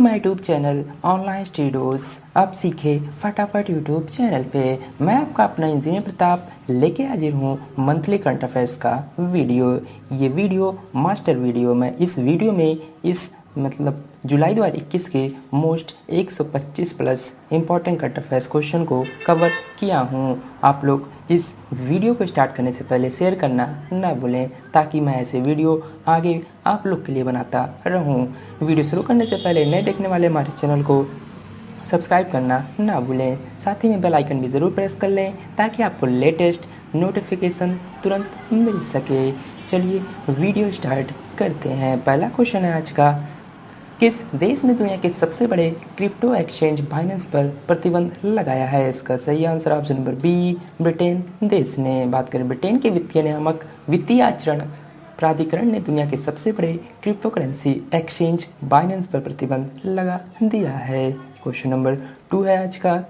My YouTube channel online studios. अब सीखे फटाफट यूट्यूब चैनल पे। मैं आपका अपना इंजीनियर प्रताप लेके हाजिर हूँ मंथली करंट अफेयर्स का वीडियो। ये वीडियो मास्टर वीडियो। मैं इस वीडियो में जुलाई 2021 के most 125 plus important current affairs question को कवर किया हूँ। आप लोग इस वीडियो को स्टार्ट करने से पहले शेयर करना ना भूलें, ताकि मैं ऐसे वीडियो आगे आप लोग के लिए बनाता रहूँ। वीडियो शुरू करने से पहले नए देखने वाले हमारे चैनल को सब्सक्राइब करना ना भूलें। साथ ही में बेल आइकन भी ज़रूर प्रेस कर लें, ताकि आपको लेटेस्ट नोटिफिकेशन तुरंत मिल सके। चलिए वीडियो स्टार्ट करते हैं। पहला क्वेश्चन है आज का, किस देश ने दुनिया के सबसे बड़े क्रिप्टो एक्सचेंज बाइनेंस पर प्रतिबंध लगाया है? इसका सही answer option number B, Britain देश ने। बात करें ब्रिटेन के वित्तीय नियामक वित्तीय आचरण प्राधिकरण ने दुनिया के सबसे बड़े क्रिप्टो करेंसी एक्सचेंज बाइनेंस पर प्रतिबंध लगा दिया है। क्वेश्चन नंबर 2 है आज का,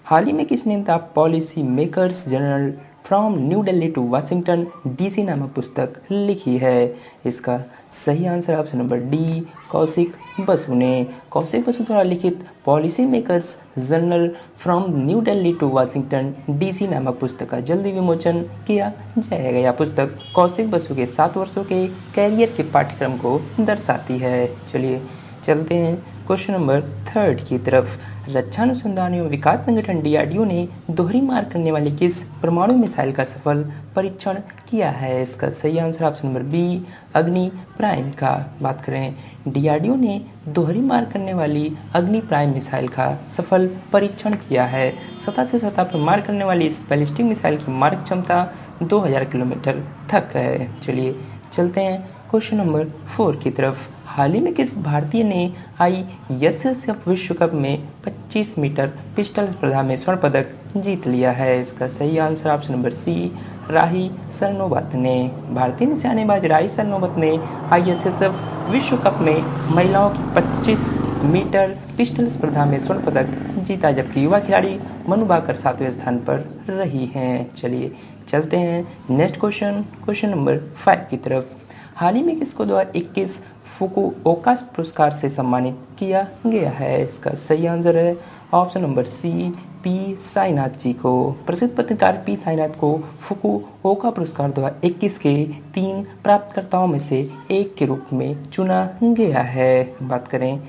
हाल ही में किसने the policy makers journal from New Delhi to Washington DC नामक पुस्तक लिखी है? इसका सही answer option number D, Kaushik Basu ने। कौशिक बसु द्वारा लिखित policy makers journal from New Delhi to Washington DC नामक पुस्तक का जल्दी विमोचन किया जाएगा। यह पुस्तक कौशिक बसु के 7 वर्षों के कैरियर के पाठ्यक्रम को दर्शाती है। चलिए चलते हैं क्वेश्चन नंबर 3 की तरफ। रक्षा अनुसंधान एवं विकास संगठन डीआरडीओ ने दोहरी मार करने वाली किस परमाणु मिसाइल का सफल परीक्षण किया है? इसका सही आंसर ऑप्शन नंबर बी, अग्नि प्राइम का। बात करें डीआरडीओ ने दोहरी मार करने वाली अग्नि प्राइम मिसाइल का सफल परीक्षण किया है। सतह से सतह पर मार करने वाली इस बैलिस्टिक मिसाइल की मारक क्षमता 2000 किलोमीटर तक है। चलिए चलते हैं क्वेश्चन नंबर 4 की तरफ। हाल ही में किस भारतीय ने ISSF विश्व कप में 25 मीटर पिस्टल स्पर्धा में स्वर्ण पदक जीत लिया है? इसका सही आंसर ऑप्शन नंबर सी, राही सरनोबत ने। भारतीय निशानेबाज राही सरनोबत ने ISSF विश्व कप में महिलाओं की 25 मीटर पिस्टल स्पर्धा में स्वर्ण पदक जीता, जबकि युवा खिलाड़ी मनु भाकर 7वें स्थान पर रही हैं। चलिए चलते हैं नेक्स्ट क्वेश्चन नंबर 5 की तरफ। हाल ही में किसको 2021 फुकुओका पुरस्कार से सम्मानित किया गया है? इसका सही आंसर है option number C, P Sainath ji को। प्रसिद्ध पत्रकार पी साईनाथ को फुकुओका पुरस्कार 2021 के 3 प्राप्तकर्ताओं में से एक के रूप में चुना गया है। बात करें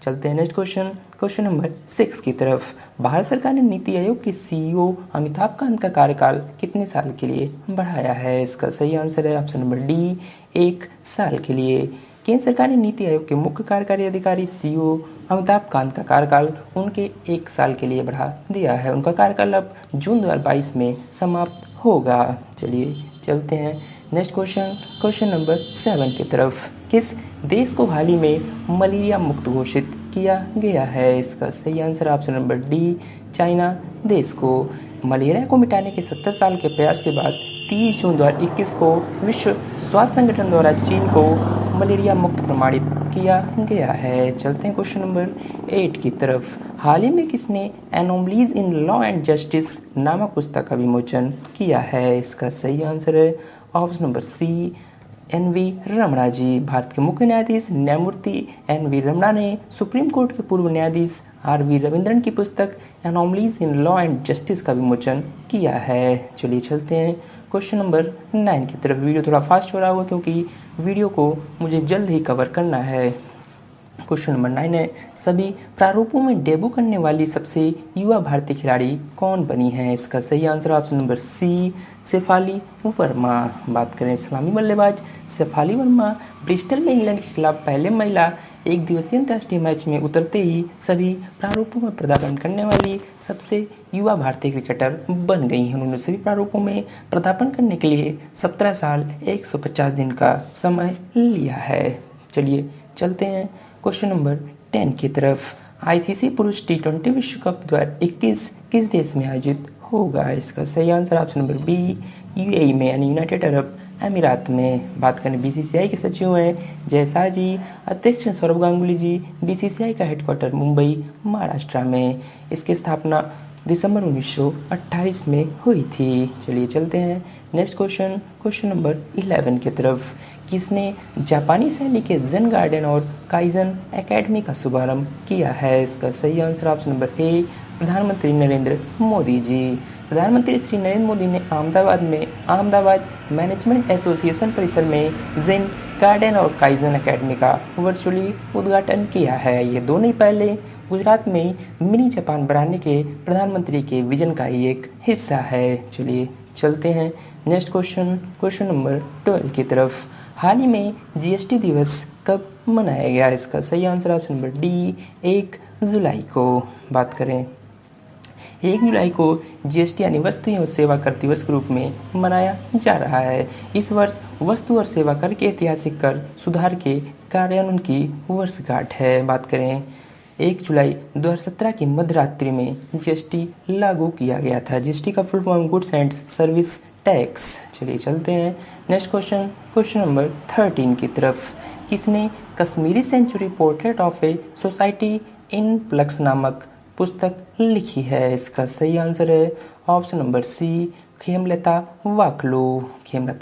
चलते हैं नेक्स्ट क्वेश्चन नंबर 6 की तरफ। भारत सरकार ने नीति आयोग के CEO अमिताभ कांत का कार्यकाल कितने साल के लिए बढ़ाया है? इसका सही आंसर है ऑप्शन नंबर डी, 1 साल के लिए। केंद्र सरकार ने नीति आयोग के मुख्य कार्यकारी अधिकारी CEO अमिताभ कांत का कार्यकाल उनके 1 साल के लिए बढ़ा दिया है। उनका कार्यकाल अब जून 2022 में समाप्त होगा। चलिए चलते हैं नेक्स्ट क्वेश्चन नंबर 7 की तरफ। किस देश को हाल ही में मलेरिया मुक्त घोषित किया गया है? इसका सही answer option number D, China देश को। मलेरिया को मिटाने के 70 साल के प्रयास के बाद 30 जून 2021 को विश्व स्वास्थ्य संगठन द्वारा चीन को मलेरिया मुक्त प्रमाणित किया गया है। चलते हैं क्वेश्चन नंबर 8 की तरफ। हाल ही में किसने anomalies in law and justice नामक पुस्तक का विमोचन किया है? इसका सही आंसर है option number C, NV Ramana ji. Bharat के मुख्य न्यायाधीश न्यायमूर्ति NV रमणा ने सुप्रीम कोर्ट के पूर्व न्यायाधीश RV रविंद्रन की पुस्तक anomalies in law and justice का विमोचन किया है। चलिए चलते हैं क्वेश्चन नंबर 9 की तरफ। वीडियो थोड़ा फास्ट हो रहा होगा क्योंकि वीडियो को मुझे जल्द ही कवर करना है। क्वेश्चन नंबर 9 है, सभी प्रारूपों में डेब्यू करने वाली सबसे युवा भारतीय खिलाड़ी कौन बनी है? इसका सही answer option number C, Shafali Verma. बात करें सलामी बल्लेबाज शेफाली वर्मा ब्रिस्टल में इंग्लैंड के खिलाफ पहले महिला एक दिवसीय अंतर्राष्ट्रीय मैच में उतरते ही सभी प्रारूपों में पदार्पण करने वाली सबसे युवा भारतीय क्रिकेटर बन गई हैं। उन्होंने सभी प्रारूपों में पदार्पण करने के लिए 17 साल 150 दिन का समय लिया है। चलिए चलते हैं क्वेश्चन नंबर 10 की तरफ। ICC पुरुष T20 विश्व कप 2021 किस देश में आयोजित होगा? इसका सही answer option number B, UAE में यानी यूनाइटेड अरब अमीरात में। बात करें BCCI के सचिव हैं जय शाह जी, अध्यक्ष सौरभ गांगुली जी। BCCI का हेडक्वार्टर मुंबई महाराष्ट्र में। इसकी स्थापना दिसंबर 1928 में हुई थी। चलिए चलते हैं नेक्स्ट क्वेश्चन नंबर 11 की तरफ। किसने जापानी शैली के जेन गार्डन और काइजन एकेडमी का शुभारंभ किया है? इसका सही आंसर ऑप्शन नंबर ए, प्रधानमंत्री नरेंद्र मोदी जी। प्रधानमंत्री श्री नरेंद्र मोदी ने अहमदाबाद मैनेजमेंट एसोसिएशन परिसर में जेन गार्डन और काइजन एकेडमी का वर्चुअली उद्घाटन किया है। ये दोनों ही पहले गुजरात में मिनी जापान बनाने के प्रधानमंत्री के विजन का ही एक हिस्सा है। चलिए चलते हैं नेक्स्ट क्वेश्चन नंबर 12 की तरफ। हाल ही में जीएसटी दिवस कब मनाया गया? इसका सही आंसर ऑप्शन नंबर डी, 1 जुलाई को। बात करें 1 जुलाई को जीएसटी यानी वस्तु एवं सेवा कर दिवस के रूप में मनाया जा रहा है। इस वर्ष वस्तु और सेवा कर के ऐतिहासिक कर सुधार के कार्यान्वयन की वर्षगांठ है। बात करें 1 जुलाई 2017 की मध्यरात्रि में जीएसटी लागू किया गया था। जीएसटी का full form goods and service tax. चलिए चलते हैं नेक्स्ट क्वेश्चन नंबर 13 की तरफ। किसने Kashmiri century portrait of a society in flux नामक पुस्तक लिखी है? इसका सही आंसर है option number C, Khemlata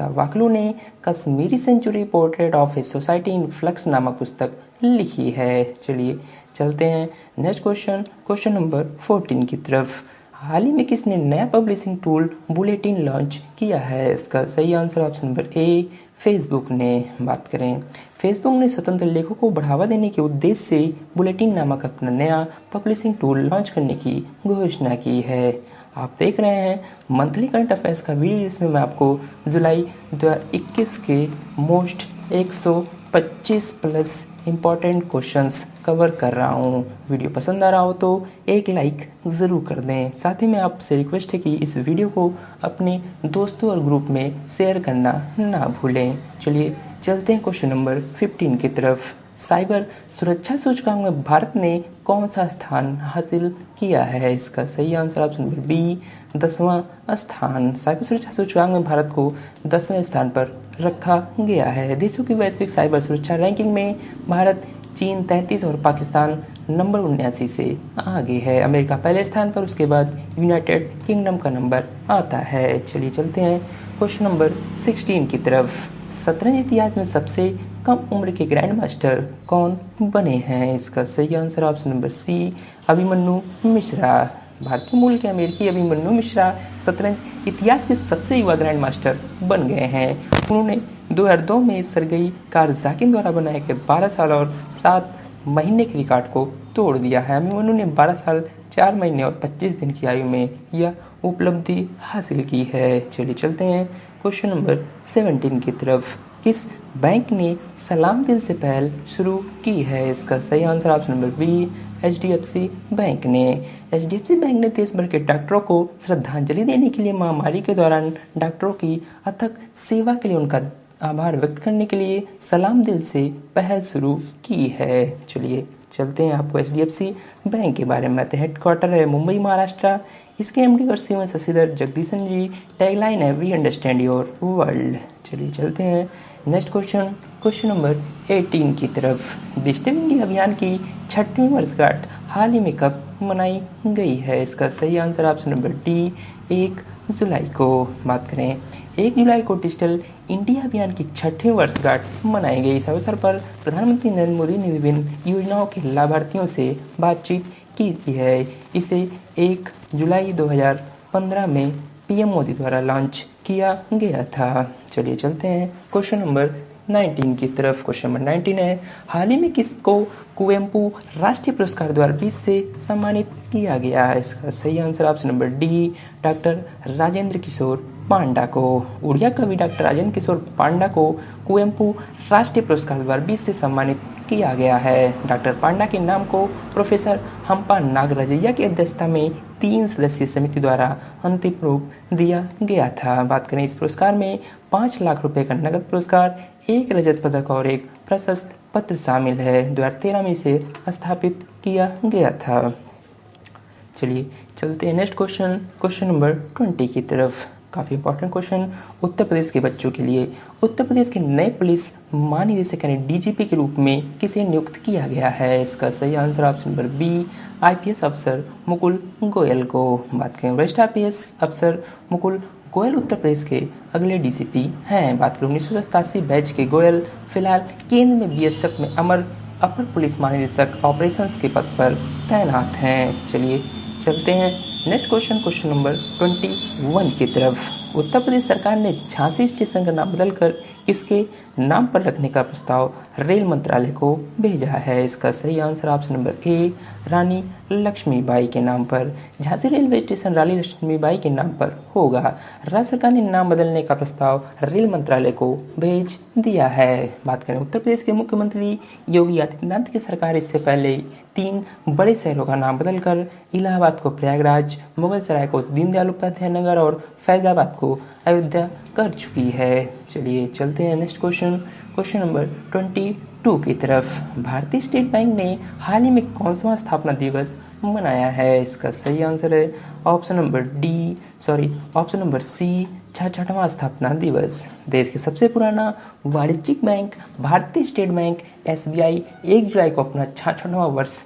Wakhlu ने Kashmiri century portrait of a society in flux नामक पुस्तक लिखी है। चलिए चलते हैं नेक्स्ट क्वेश्चन नंबर 14 की तरफ। हाल ही में किसने नया पब्लिशिंग टूल बुलेटिन लॉन्च किया है? इसका सही आंसर ऑप्शन नंबर ए, फेसबुक ने। बात करें फेसबुक ने स्वतंत्र लेखों को बढ़ावा देने के उद्देश्य से बुलेटिन नामक अपना नया पब्लिशिंग टूल लॉन्च करने की घोषणा की है। आप देख रहे हैं मंथली करंट अफेयर्स का वीडियो, जिसमें मैं आपको जुलाई 2021 के most 125 plus important questions cover कर रहा हूँ। वीडियो पसंद आ रहा हो तो एक लाइक ज़रूर कर दें। साथ ही में आपसे रिक्वेस्ट है कि इस वीडियो को अपने दोस्तों और ग्रुप में शेयर करना ना भूलें। चलिए चलते हैं क्वेश्चन नंबर 15 की तरफ। साइबर सुरक्षा सूचकांक में भारत ने कौन सा स्थान हासिल किया है? इसका सही आंसर ऑप्शन नंबर बी, 10वां स्थान। साइबर सुरक्षा सूचकांक में भारत को 10वें स्थान पर रखा गया है। देशों की वैश्विक साइबर सुरक्षा रैंकिंग में भारत, चीन 33 और पाकिस्तान नंबर 79 से आगे है। अमेरिका पहले स्थान पर, उसके बाद यूनाइटेड किंगडम का नंबर आता है। चलिए चलते हैं क्वेश्चन नंबर 16 की तरफ। शतरंज इतिहास में सबसे कम उम्र के ग्रैंड मास्टर कौन बने हैं? इसका सही answer option number C, Abhimanyu Mishra. भारतीय मूल के अमेरिकी अभिमन्यु मिश्रा शतरंज इतिहास के सबसे युवा ग्रैंड मास्टर बन गए हैं। उन्होंने 2002 में सरगई कारजाकिन द्वारा बनाए गए 12 साल और 7 महीने के रिकॉर्ड को तोड़ दिया है। अभिमन्यु ने 12 साल 4 महीने और 25 दिन की आयु में यह उपलब्धि हासिल की है। चलिए चलते हैं क्वेश्चन नंबर 17 की तरफ। किस बैंक ने सलाम दिल से पहल शुरू की है? इसका सही answer option number B, HDFC bank ने। एचडीएफसी बैंक ने देश भर के डॉक्टरों को श्रद्धांजलि देने के लिए महामारी के दौरान डॉक्टरों की अथक सेवा के लिए उनका आभार व्यक्त करने के लिए सलाम दिल से पहल शुरू की है। चलिए चलते हैं आपको एचडीएफसी बैंक के बारे में बताते हैं। हेडक्वार्टर है मुंबई, महाराष्ट्र। इसके एमडी और सीईओ शशिधर जगदीशन जी। टैगलाइन है, वी अंडरस्टैंड योर वर्ल्ड। चलिए चलते हैं नेक्स्ट क्वेश्चन नंबर 18 की तरफ। डिजिटल इंडिया अभियान की 6वीं वर्षगांठ हाल ही में कब मनाई गई है? इसका सही आंसर ऑप्शन नंबर डी, 1 जुलाई को। बात करें 1 जुलाई को डिजिटल इंडिया अभियान की 6वीं वर्षगांठ मनाई गई। इस अवसर पर प्रधानमंत्री नरेंद्र मोदी ने विभिन्न योजनाओं के लाभार्थियों से बातचीत की है। इसे 1 जुलाई 2015 में पीएम मोदी द्वारा लॉन्च किया गया था। चलिए चलते हैं क्वेश्चन नंबर 19 की तरफ। क्वेश्चन नंबर 19 है, हाल ही में किसको कुवेम्पू राष्ट्रीय पुरस्कार 2020 से सम्मानित किया गया है? इसका सही answer option number D, doctor Rajendra Kishore Panda को। उड़िया कवि डॉक्टर राजेंद्र किशोर पांडा को कुवेम्पू राष्ट्रीय पुरस्कार 2020 से सम्मानित किया गया है। डॉक्टर पांडा के नाम को प्रोफेसर हम्पा नागराजैया की अध्यक्षता में 3 सदस्यीय समिति द्वारा अंतिम रूप दिया गया था। बात करें इस पुरस्कार में 5 लाख रुपए का नगद पुरस्कार, 1 रजत पदक और 1 प्रशस्ति पत्र शामिल है। 2013 में इसे स्थापित किया गया था। चलिए चलते हैं नेक्स्ट क्वेश्चन नंबर 20 की तरफ। काफ़ी इंपॉर्टेंट क्वेश्चन उत्तर प्रदेश के बच्चों के लिए। उत्तर प्रदेश के नए पुलिस महानिदेशक यानी डीजीपी के रूप में किसे नियुक्त किया गया है? इसका सही answer option number B, IPS अफसर मुकुल गोयल को। बात करें वरिष्ठ आईपीएस अफसर मुकुल गोयल उत्तर प्रदेश के अगले डीसीपी हैं। बात करें 1987 बैच के गोयल फिलहाल केंद्र में बीएसएफ में अपर पुलिस महानिदेशक ऑपरेशंस के पद पर तैनात हैं। चलिए चलते हैं नेक्स्ट क्वेश्चन नंबर 21 की तरफ। उत्तर प्रदेश सरकार ने झांसी स्टेशन का नाम बदलकर किसके नाम पर रखने का प्रस्ताव रेल मंत्रालय को भेजा है? इसका सही आंसर ऑप्शन नंबर ए रानी लक्ष्मीबाई के नाम पर। झांसी रेलवे स्टेशन रानी लक्ष्मीबाई के नाम पर होगा। राज्य सरकार ने नाम बदलने का प्रस्ताव रेल मंत्रालय को भेज दिया है। बात करें उत्तर प्रदेश के मुख्यमंत्री योगी आदित्यनाथ की सरकार इससे पहले 3 बड़े शहरों का नाम बदलकर इलाहाबाद को प्रयागराज, मुगलसराय को दीनदयाल उपाध्याय नगर और फैजाबाद को अयोध्या कर चुकी है। चलिए चलते हैं नेक्स्ट क्वेश्चन नंबर 22 की तरफ। भारतीय स्टेट बैंक ने हाल ही में कौन-सा स्थापना दिवस मनाया है? इसका सही आंसर है ऑप्शन नंबर सी 66वां स्थापना दिवस। देश के सबसे पुराना वाणिज्यिक बैंक भारतीय स्टेट बैंक एसबीआई 1 जुलाई को अपना 66वां वर्ष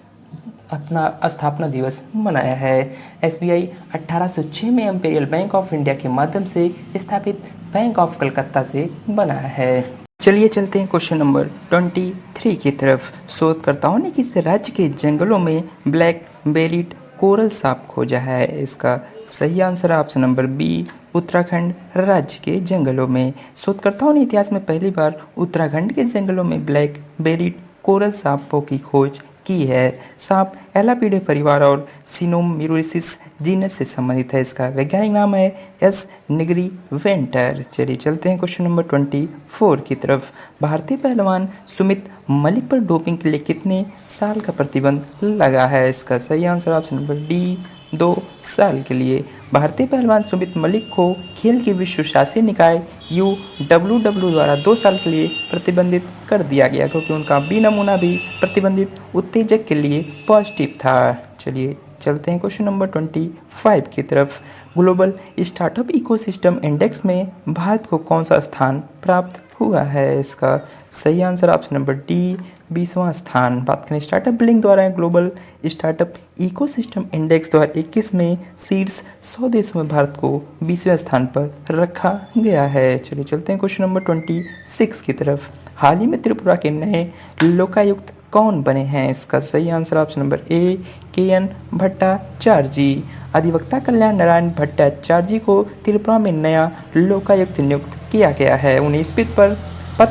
अपना स्थापना दिवस मनाया है। एसबीआई 1806 में इंपीरियल बैंक ऑफ इंडिया के माध्यम से स्थापित बैंक ऑफ कलकत्ता से बना है। चलिए चलते हैं क्वेश्चन नंबर 23 की तरफ। शोधकर्ताओं ने किस राज्य के जंगलों में ब्लैक बेरीड कोरल सांप खोजा है? इसका सही आंसर है ऑप्शन नंबर बी उत्तराखंड राज्य के जंगलों में। शोधकर्ताओं ने इतिहास में पहली बार उत्तराखंड के जंगलों में ब्लैक बेरीड कोरल सांपों की खोज की है। सांप एलापीडे परिवार और सिनोमिरोसिस जीनस से संबंधित है। इसका वैज्ञानिक नाम है एस निगरी वेंटर। चलिए चलते हैं क्वेश्चन नंबर 24 की तरफ। भारतीय पहलवान सुमित मलिक पर डोपिंग के लिए कितने साल का प्रतिबंध लगा है? इसका सही आंसर ऑप्शन नंबर डी 2 साल के लिए। भारतीय पहलवान सुमित मलिक को खेल के विश्व शासी निकाय UWW द्वारा 2 साल के लिए प्रतिबंधित कर दिया गया क्योंकि उनका बी नमूना भी प्रतिबंधित उत्तेजक के लिए पॉजिटिव था। चलिए चलते हैं क्वेश्चन नंबर 25 की तरफ। ग्लोबल स्टार्टअप इकोसिस्टम इंडेक्स में भारत को कौन सा स्थान प्राप्त हुआ है? इसका सही आंसर ऑप्शन नंबर डी 20वां स्थान। बात करें स्टार्टअप बिल्डिंग द्वारा ग्लोबल स्टार्टअप इकोसिस्टम इंडेक्स 2021 में शीर्ष 100 देशों में भारत को 20वें स्थान पर रखा गया है। चलिए चलते हैं क्वेश्चन नंबर 26 की तरफ। हाल ही में त्रिपुरा के नए लोकायुक्त कौन बने हैं? इसका सही आंसर ऑप्शन नंबर ए KN भट्टाचार्य। अधिवक्ता कल्याण नारायण भट्टाचार्य को त्रिपुरा में नया लोकायुक्त नियुक्त किया गया है। उन्हें इस पद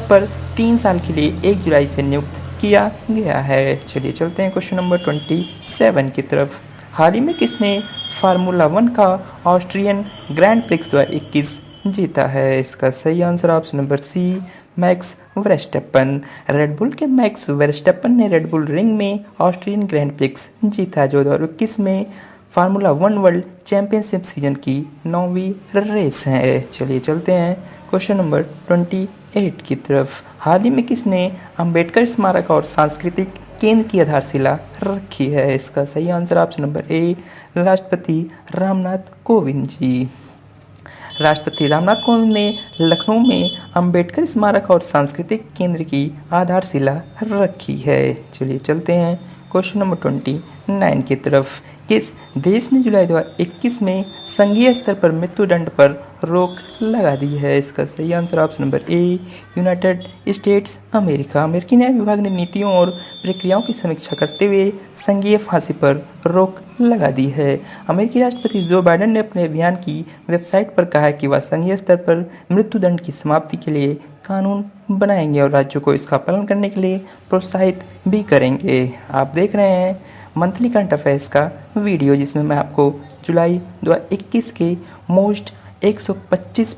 पर 3 साल के लिए 1 जुलाई से नियुक्त किया गया है। चलिए चलते हैं क्वेश्चन नंबर 27 की तरफ। हाल ही में किसने फार्मूला 1 का ऑस्ट्रियन ग्रैंड प्रिक्स 2021 जीता है? इसका सही answer option number C Max Verstappen. Red Bull के मैक्स वर्स्टेपन ने रेडबुल रिंग में ऑस्ट्रियन ग्रैंड प्रिक्स जीता जो 2021 में फार्मूला 1 वर्ल्ड चैंपियनशिप सीजन की 9वीं रेस है। चलिए चलते हैं क्वेश्चन नंबर 28 की तरफ। हाल ही में किसने अंबेडकर स्मारक और सांस्कृतिक केंद्र की आधारशिला रखी है? इसका सही आंसर ऑप्शन नंबर ए राष्ट्रपति रामनाथ कोविंद जी। राष्ट्रपति रामनाथ कोविंद ने लखनऊ में अंबेडकर स्मारक और सांस्कृतिक केंद्र की आधारशिला रखी है। चलिए चलते हैं क्वेश्चन नंबर 29 की तरफ। किस देश ने जुलाई 2021 में संघीय स्तर पर मृत्युदंड पर रोक लगा दी है? इसका सही आंसर ऑप्शन नंबर ए यूनाइटेड स्टेट्स अमेरिका। अमेरिकी न्याय विभाग ने नीतियों और प्रक्रियाओं की समीक्षा करते हुए संघीय फांसी पर रोक लगा दी है। अमेरिकी राष्ट्रपति जो बाइडेन ने अपने अभियान की वेबसाइट पर कहा है कि वह संघीय स्तर पर मृत्युदंड की समाप्ति के लिए कानून बनाएंगे और राज्यों को इसका पालन करने के लिए प्रोत्साहित भी करेंगे। आप देख रहे हैं मंथली करंट अफेयर्स का वीडियो जिसमें मैं आपको जुलाई 2021 के most 125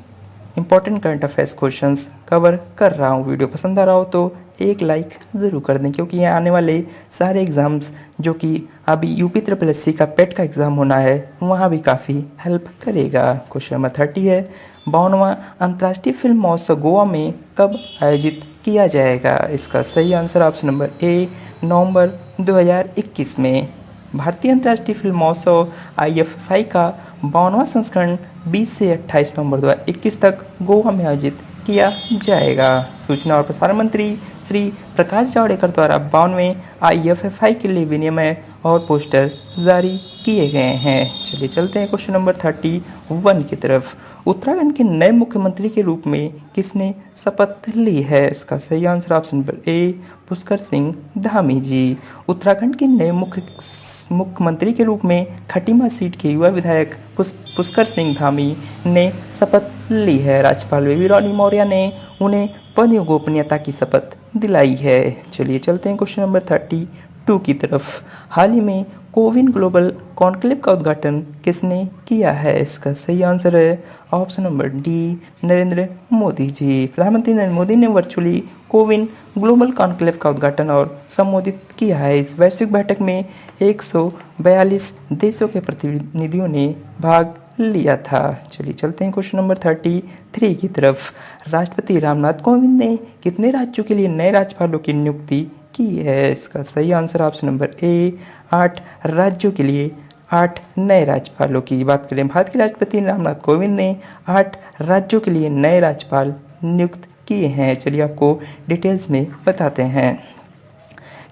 important current affairs questions cover कर रहा हूँ। वीडियो पसंद आ रहा हो तो एक लाइक ज़रूर कर दें क्योंकि यहाँ आने वाले सारे एग्ज़ाम्स जो कि अभी UPSSC का पेट का एग्ज़ाम होना है वहाँ भी काफ़ी हेल्प करेगा। क्वेश्चन नंबर 30 है 52वां अंतर्राष्ट्रीय फिल्म महोत्सव गोवा में कब आयोजित किया जाएगा? इसका सही आंसर ऑप्शन नंबर ए नवंबर 2021 में। भारतीय अंतर्राष्ट्रीय फिल्म महोत्सव IFFI का 52वां संस्करण 20 से 28 नवंबर 2021 तक गोवा में आयोजित किया जाएगा। सूचना और प्रसारण मंत्री श्री प्रकाश जावड़ेकर द्वारा 52वें IFFI के लिए विनिमय और पोस्टर जारी किए गए हैं। चलिए चलते हैं क्वेश्चन नंबर 31 की तरफ। उत्तराखंड के नए मुख्यमंत्री के रूप में किसने शपथ ली है? इसका सही answer option number A Pushkar Singh Dhami ji. Uttarakhand के नए मुख्यमंत्री के रूप में खटीमा सीट के युवा विधायक पुष्कर सिंह धामी ने शपथ ली है। राज्यपाल बेबी रानी मौर्य ने उन्हें पद एवं गोपनीयता की शपथ दिलाई है। चलिए चलते हैं क्वेश्चन नंबर 32 की तरफ। हाल ही में कोविन ग्लोबल कॉन्क्लेव का उद्घाटन किसने किया है? इसका सही आंसर है option number D Narendra Modi ji. प्रधानमंत्री नरेंद्र मोदी ने वर्चुअली कोविन ग्लोबल कॉन्क्लेव का उद्घाटन और संबोधित किया है। इस वैश्विक बैठक में 142 देशों के प्रतिनिधियों ने भाग लिया था। चलिए चलते हैं क्वेश्चन नंबर 33 की तरफ। राष्ट्रपति रामनाथ कोविंद ने कितने राज्यों के लिए नए राज्यपालों की नियुक्ति की है? इसका सही आंसर ऑप्शन नंबर ए 8 राज्यों के लिए 8 नए राज्यपालों की बात करें। भारत के राष्ट्रपति रामनाथ कोविंद ने 8 राज्यों के लिए नए राज्यपाल नियुक्त किए हैं। चलिए आपको डिटेल्स में बताते हैं।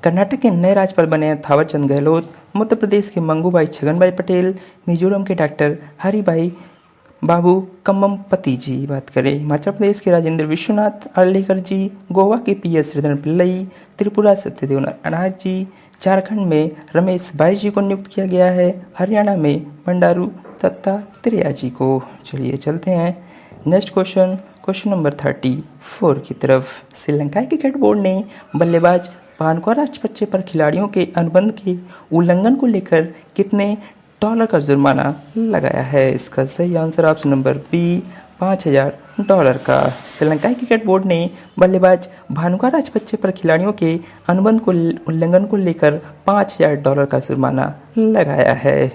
कर्नाटक के नए राज्यपाल बने हैं थावरचंद गहलोत, मध्य प्रदेश के मंगूभाई छगनभाई पटेल, मिजोरम के डॉक्टर हरिभाई बाबू कम्मपति जी बात करें। हिमाचल प्रदेश के राजेंद्र विश्वनाथ अर्लेकर जी, गोवा के पीएस श्रीधरन पिल्लई, त्रिपुरा सत्यदेव नारायण जी, झारखंड में रमेश भाई जी को नियुक्त किया गया है। हरियाणा में बंडारू दत्तात्रेय जी को। चलिए चलते हैं नेक्स्ट क्वेश्चन नंबर 34 की तरफ। श्रीलंका क्रिकेट बोर्ड ने बल्लेबाज भानुका राजपक्षे पर खिलाड़ियों के अनुबंध के उल्लंघन को लेकर कितने डॉलर का जुर्माना लगाया है? इसका सही आंसर ऑप्शन नंबर बी $5,000 का। श्रीलंका क्रिकेट बोर्ड ने बल्लेबाज भानुका राजपक्षे पर खिलाड़ियों के अनुबंध को उल्लंघन को लेकर $5,000 का जुर्माना लगाया है।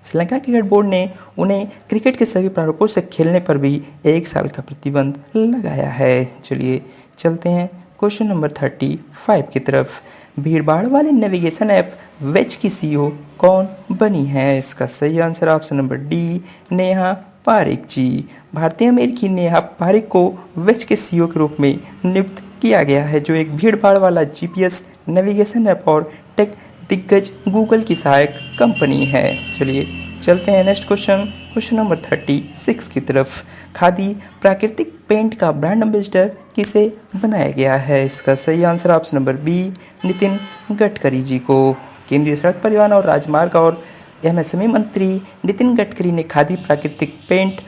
श्रीलंका क्रिकेट बोर्ड ने उन्हें क्रिकेट के सभी प्रारूपों से खेलने पर भी 1 साल का प्रतिबंध लगाया है। चलिए चलते हैं क्वेश्चन नंबर 35 की तरफ। भीड़भाड़ वाले नेविगेशन ऐप वेज की सीईओ कौन बनी है? इसका सही answer option number D Neha Pareek ji. भारतीय अमेरिकी नेहा पारिक को वेज के सीईओ के रूप में नियुक्त किया गया है, जो एक भीड़भाड़ वाला जीपीएस नेविगेशन ऐप और टेक दिग्गज गूगल की सहायक कंपनी है। चलिए चलते हैं नेक्स्ट क्वेश्चन नंबर 36 की तरफ। खादी प्राकृतिक पेंट का ब्रांड एम्बेसडर किसे बनाया गया है? इसका सही answer option number B Nitin Gadkari ji को। केंद्रीय सड़क परिवहन और राजमार्ग और एमएसएमई मंत्री नितिन गडकरी ने खादी प्राकृतिक पेंट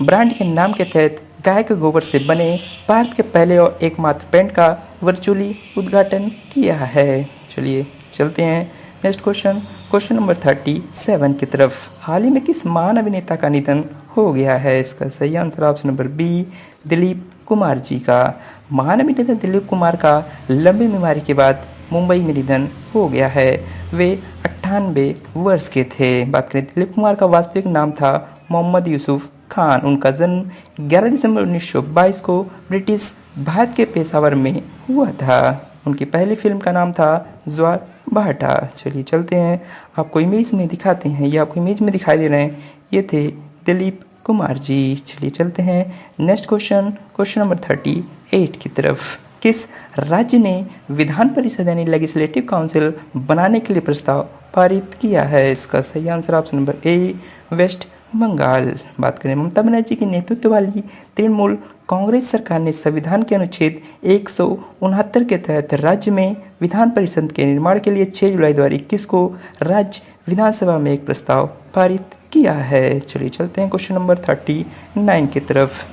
ब्रांड के नाम के तहत गाय के गोबर से बने भारत के पहले और एकमात्र पेंट का वर्चुअली उद्घाटन किया है। चलिए चलते हैं नेक्स्ट क्वेश्चन नंबर 37 की तरफ। हाल ही में किस महान अभिनेता का निधन हो गया है? इसका सही answer option number B Dilip Kumar ji का। महान अभिनेता दिलीप कुमार का लंबी बीमारी के बाद मुंबई में निधन हो गया है। वे 98 वर्ष के थे। बात करें दिलीप कुमार का वास्तविक नाम था मोहम्मद यूसुफ खान। उनका जन्म 11 दिसंबर 1922 को ब्रिटिश भारत के पेशावर में हुआ था। उनकी पहली फिल्म का नाम था ज्वार भाटा। चलिए चलते हैं, आपको इमेज में दिखाते हैं, ये आपको इमेज में दिखाई दे रहे हैं, ये थे दिलीप कुमार जी। चलिए चलते हैं नेक्स्ट क्वेश्चन नंबर 38 की तरफ। किस राज्य ने विधान परिषद यानी लेजिस्लेटिव काउंसिल बनाने के लिए प्रस्ताव पारित किया है? इसका सही answer option number A West Bengal. बात करें ममता बनर्जी के नेतृत्व वाली तृणमूल कांग्रेस सरकार ने संविधान के अनुच्छेद 169 के तहत राज्य में विधान परिषद के निर्माण के लिए 6 जुलाई 2021 को राज्य विधानसभा में एक प्रस्ताव पारित किया है। चलिए चलते हैं क्वेश्चन नंबर 39 की तरफ।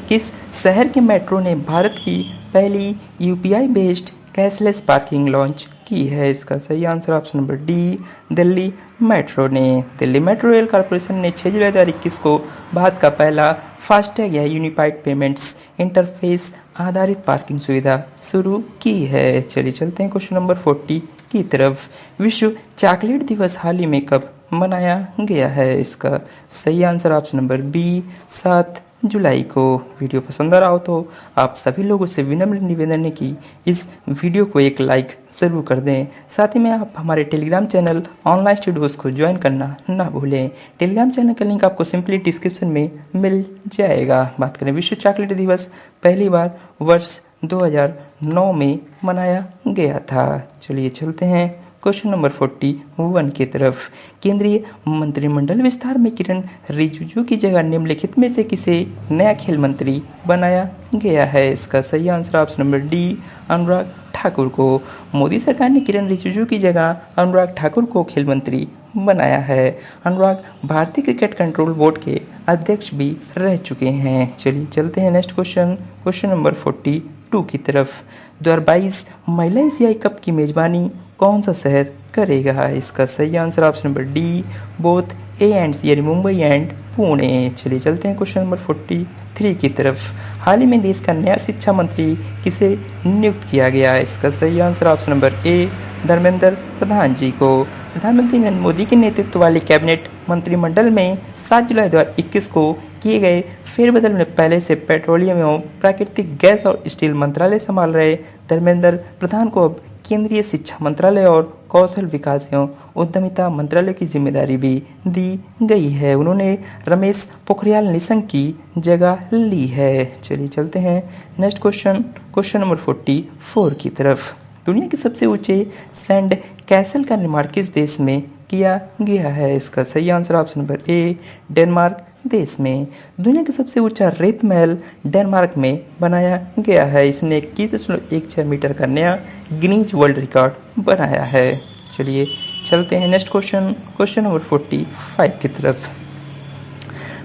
किस शहर के मेट्रो ने भारत की पहली UPI based cashless parking launch की है? इसका सही answer option number D Delhi metro ने। दिल्ली मेट्रो रेल कॉरपोरेशन ने 6 जुलाई 2021 को भारत का पहला फास्टैग या यूनिफाइड पेमेंट्स इंटरफेस आधारित पार्किंग सुविधा शुरू की है। चलिए चलते हैं क्वेश्चन नंबर 40 की तरफ। विश्व चॉकलेट दिवस हाल ही में कब मनाया गया है? इसका सही आंसर ऑप्शन नंबर बी 7 जुलाई को। वीडियो पसंद आ रहा हो तो आप सभी लोगों से विनम्र निवेदन है कि इस वीडियो को एक लाइक ज़रूर कर दें। साथ ही में आप हमारे टेलीग्राम चैनल ऑनलाइन स्टूडियोज़ को ज्वाइन करना ना भूलें। टेलीग्राम चैनल का लिंक आपको सिंपली डिस्क्रिप्शन में मिल जाएगा। बात करें विश्व चॉकलेट दिवस पहली बार वर्ष 2009 में मनाया गया था। चलिए चलते हैं क्वेश्चन नंबर 41 की तरफ। केंद्रीय मंत्रिमंडल विस्तार में किरण रिजिजू की जगह निम्नलिखित में से किसे नया खेल मंत्री बनाया गया है? इसका सही answer option number D, Anurag Thakur को। मोदी सरकार ने किरण रिजिजू की जगह अनुराग ठाकुर को खेल मंत्री बनाया है। अनुराग भारतीय क्रिकेट कंट्रोल बोर्ड के अध्यक्ष भी रह चुके हैं। चलिए चलते हैं नेक्स्ट क्वेश्चन, क्वेश्चन नंबर 42 की तरफ। 2022 महिला एशियाई कप की मेजबानी कौन सा शहर करेगा? इसका सही answer option number D, both A and C, यानी मुंबई एंड पुणे। चलिए चलते हैं क्वेश्चन नंबर 43 की तरफ। हाल ही में देश का नया शिक्षा मंत्री किसे नियुक्त किया गया है? इसका सही answer option number A, Dharmendra Pradhan ji को। प्रधानमंत्री नरेंद्र मोदी के नेतृत्व वाले कैबिनेट मंत्रिमंडल में 7 जुलाई 2021 को किए गए फेरबदल में पहले से पेट्रोलियम एवं प्राकृतिक गैस और स्टील मंत्रालय संभाल रहे धर्मेंद्र प्रधान को अब केंद्रीय शिक्षा मंत्रालय और कौशल विकास एवं उद्यमिता मंत्रालय की जिम्मेदारी भी दी गई है। उन्होंने रमेश पोखरियाल निशंक की जगह ली है। चलिए चलते हैं नेक्स्ट क्वेश्चन, क्वेश्चन नंबर 44 की तरफ। दुनिया के सबसे ऊंचे सैंड कैसल का निर्माण किस देश में किया गया है? इसका सही आंसर ऑप्शन नंबर ए, डेनमार्क देश में। दुनिया का सबसे ऊंचा रेत महल डेनमार्क में बनाया गया है। इसने 21.16 मीटर का नया गिनीज वर्ल्ड रिकॉर्ड बनाया है। चलिए चलते हैं नेक्स्ट क्वेश्चन, क्वेश्चन नंबर 45 की तरफ।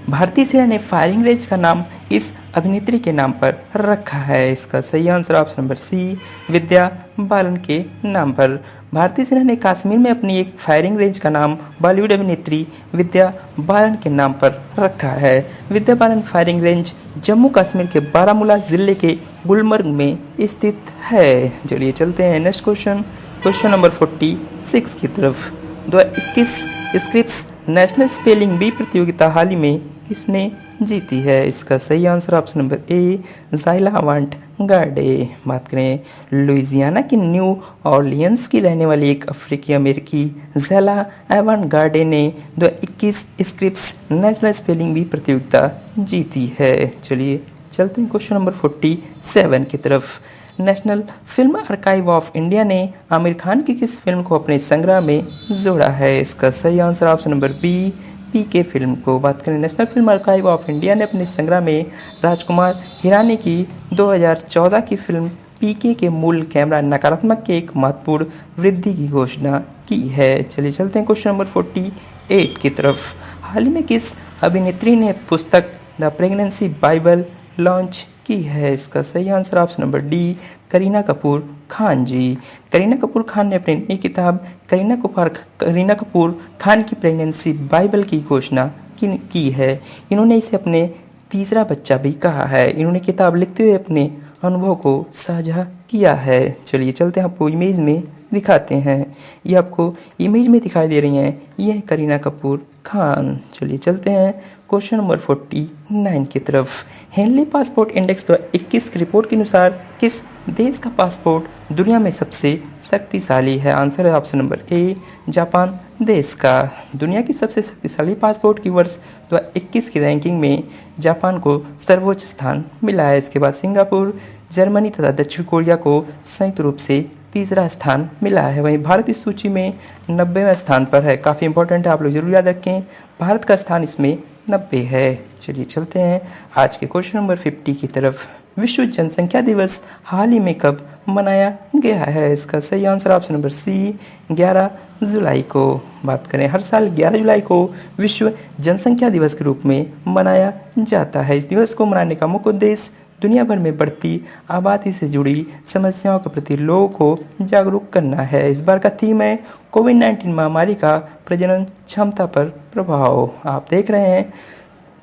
भारतीय सेना ने फायरिंग रेंज का नाम इस अभिनेत्री के नाम पर रखा है। इसका सही आंसर ऑप्शन नंबर सी, विद्या बालन के नाम पर। भारतीय सेना ने कश्मीर में अपनी एक फायरिंग रेंज का नाम बॉलीवुड अभिनेत्री विद्या बालन के नाम पर रखा है। विद्या बालन फायरिंग रेंज जम्मू कश्मीर के बारामूला जिले के गुलमर्ग में स्थित है। चलिए चलते हैं नेक्स्ट क्वेश्चन, क्वेश्चन नंबर 46 की तरफ। 2021 स्क्रिप्स नेशनल स्पेलिंग बी प्रतियोगिता हाल ही में किसने जीती है? इसका सही आंसर ऑप्शन नंबर ए, ज़ाइला अवांट गार्डे। बात करें लुइजियाना की न्यू ऑरलियंस की रहने वाली एक अफ्रीकी अमेरिकी ज़ाइला अवांट गार्डे ने 2021 स्क्रिप्स नेशनल स्पेलिंग बी प्रतियोगिता जीती है। चलिए चलते हैं क्वेश्चन नंबर 47 की तरफ। National film archive of India ने आमिर खान की किस फिल्म को अपने संग्रह में जोड़ा है? इसका सही आंसर ऑप्शन नंबर बी, पीके फिल्म को। बात करें national film archive of India ने अपने संग्रह में राजकुमार हिरानी की 2014 की फिल्म पीके के मूल कैमरा नकारात्मक के एक महत्वपूर्ण वृद्धि की घोषणा की है। चलिए चलते हैं क्वेश्चन नंबर 48 की तरफ। हाल ही में किस अभिनेत्री ने पुस्तक द प्रेगनेंसी बाइबल लॉन्च की है? इसका सही answer option number D, Kareena Kapoor Khan ji. Kareena Kapoor Khan ने अपनी नई किताब करीना कपूर खान की प्रेगनेंसी बाइबल की घोषणा की है। इन्होंने इसे अपने तीसरा बच्चा भी कहा है। इन्होंने किताब लिखते हुए अपने अनुभव को साझा किया है। चलिए चलते हैं, आपको इमेज में दिखाते हैं। ये आपको इमेज में दिखाई दे रही हैं, ये है करीना कपूर खान। चलिए चलते हैं क्वेश्चन नंबर 49 की तरफ। हेनली पासपोर्ट इंडेक्स 2021 की रिपोर्ट के अनुसार किस देश का पासपोर्ट दुनिया में सबसे शक्तिशाली है? आंसर है ऑप्शन नंबर ए, जापान देश का। दुनिया की सबसे शक्तिशाली पासपोर्ट की वर्ष 2021 की रैंकिंग में जापान को सर्वोच्च स्थान मिला है। इसके बाद सिंगापुर, जर्मनी तथा दक्षिण कोरिया को संयुक्त रूप से तीसरा स्थान मिला है। वहीं भारत इस सूची में 90वें स्थान पर है। काफ़ी इंपॉर्टेंट है, आप लोग जरूर याद रखें, भारत का स्थान इसमें 90 है। चलिए चलते हैं आज के क्वेश्चन नंबर 50 की तरफ। विश्व जनसंख्या दिवस हाल ही में कब मनाया गया है? इसका सही आंसर ऑप्शन नंबर सी, 11 जुलाई को। बात करें, हर साल 11 जुलाई को विश्व जनसंख्या दिवस के रूप में मनाया जाता है। इस दिवस को मनाने का मुख्य उद्देश्य दुनिया भर में बढ़ती आबादी से जुड़ी समस्याओं के प्रति लोगों को जागरूक करना है। इस बार का थीम है कोविड-19 महामारी का प्रजनन क्षमता पर प्रभाव। आप देख रहे हैं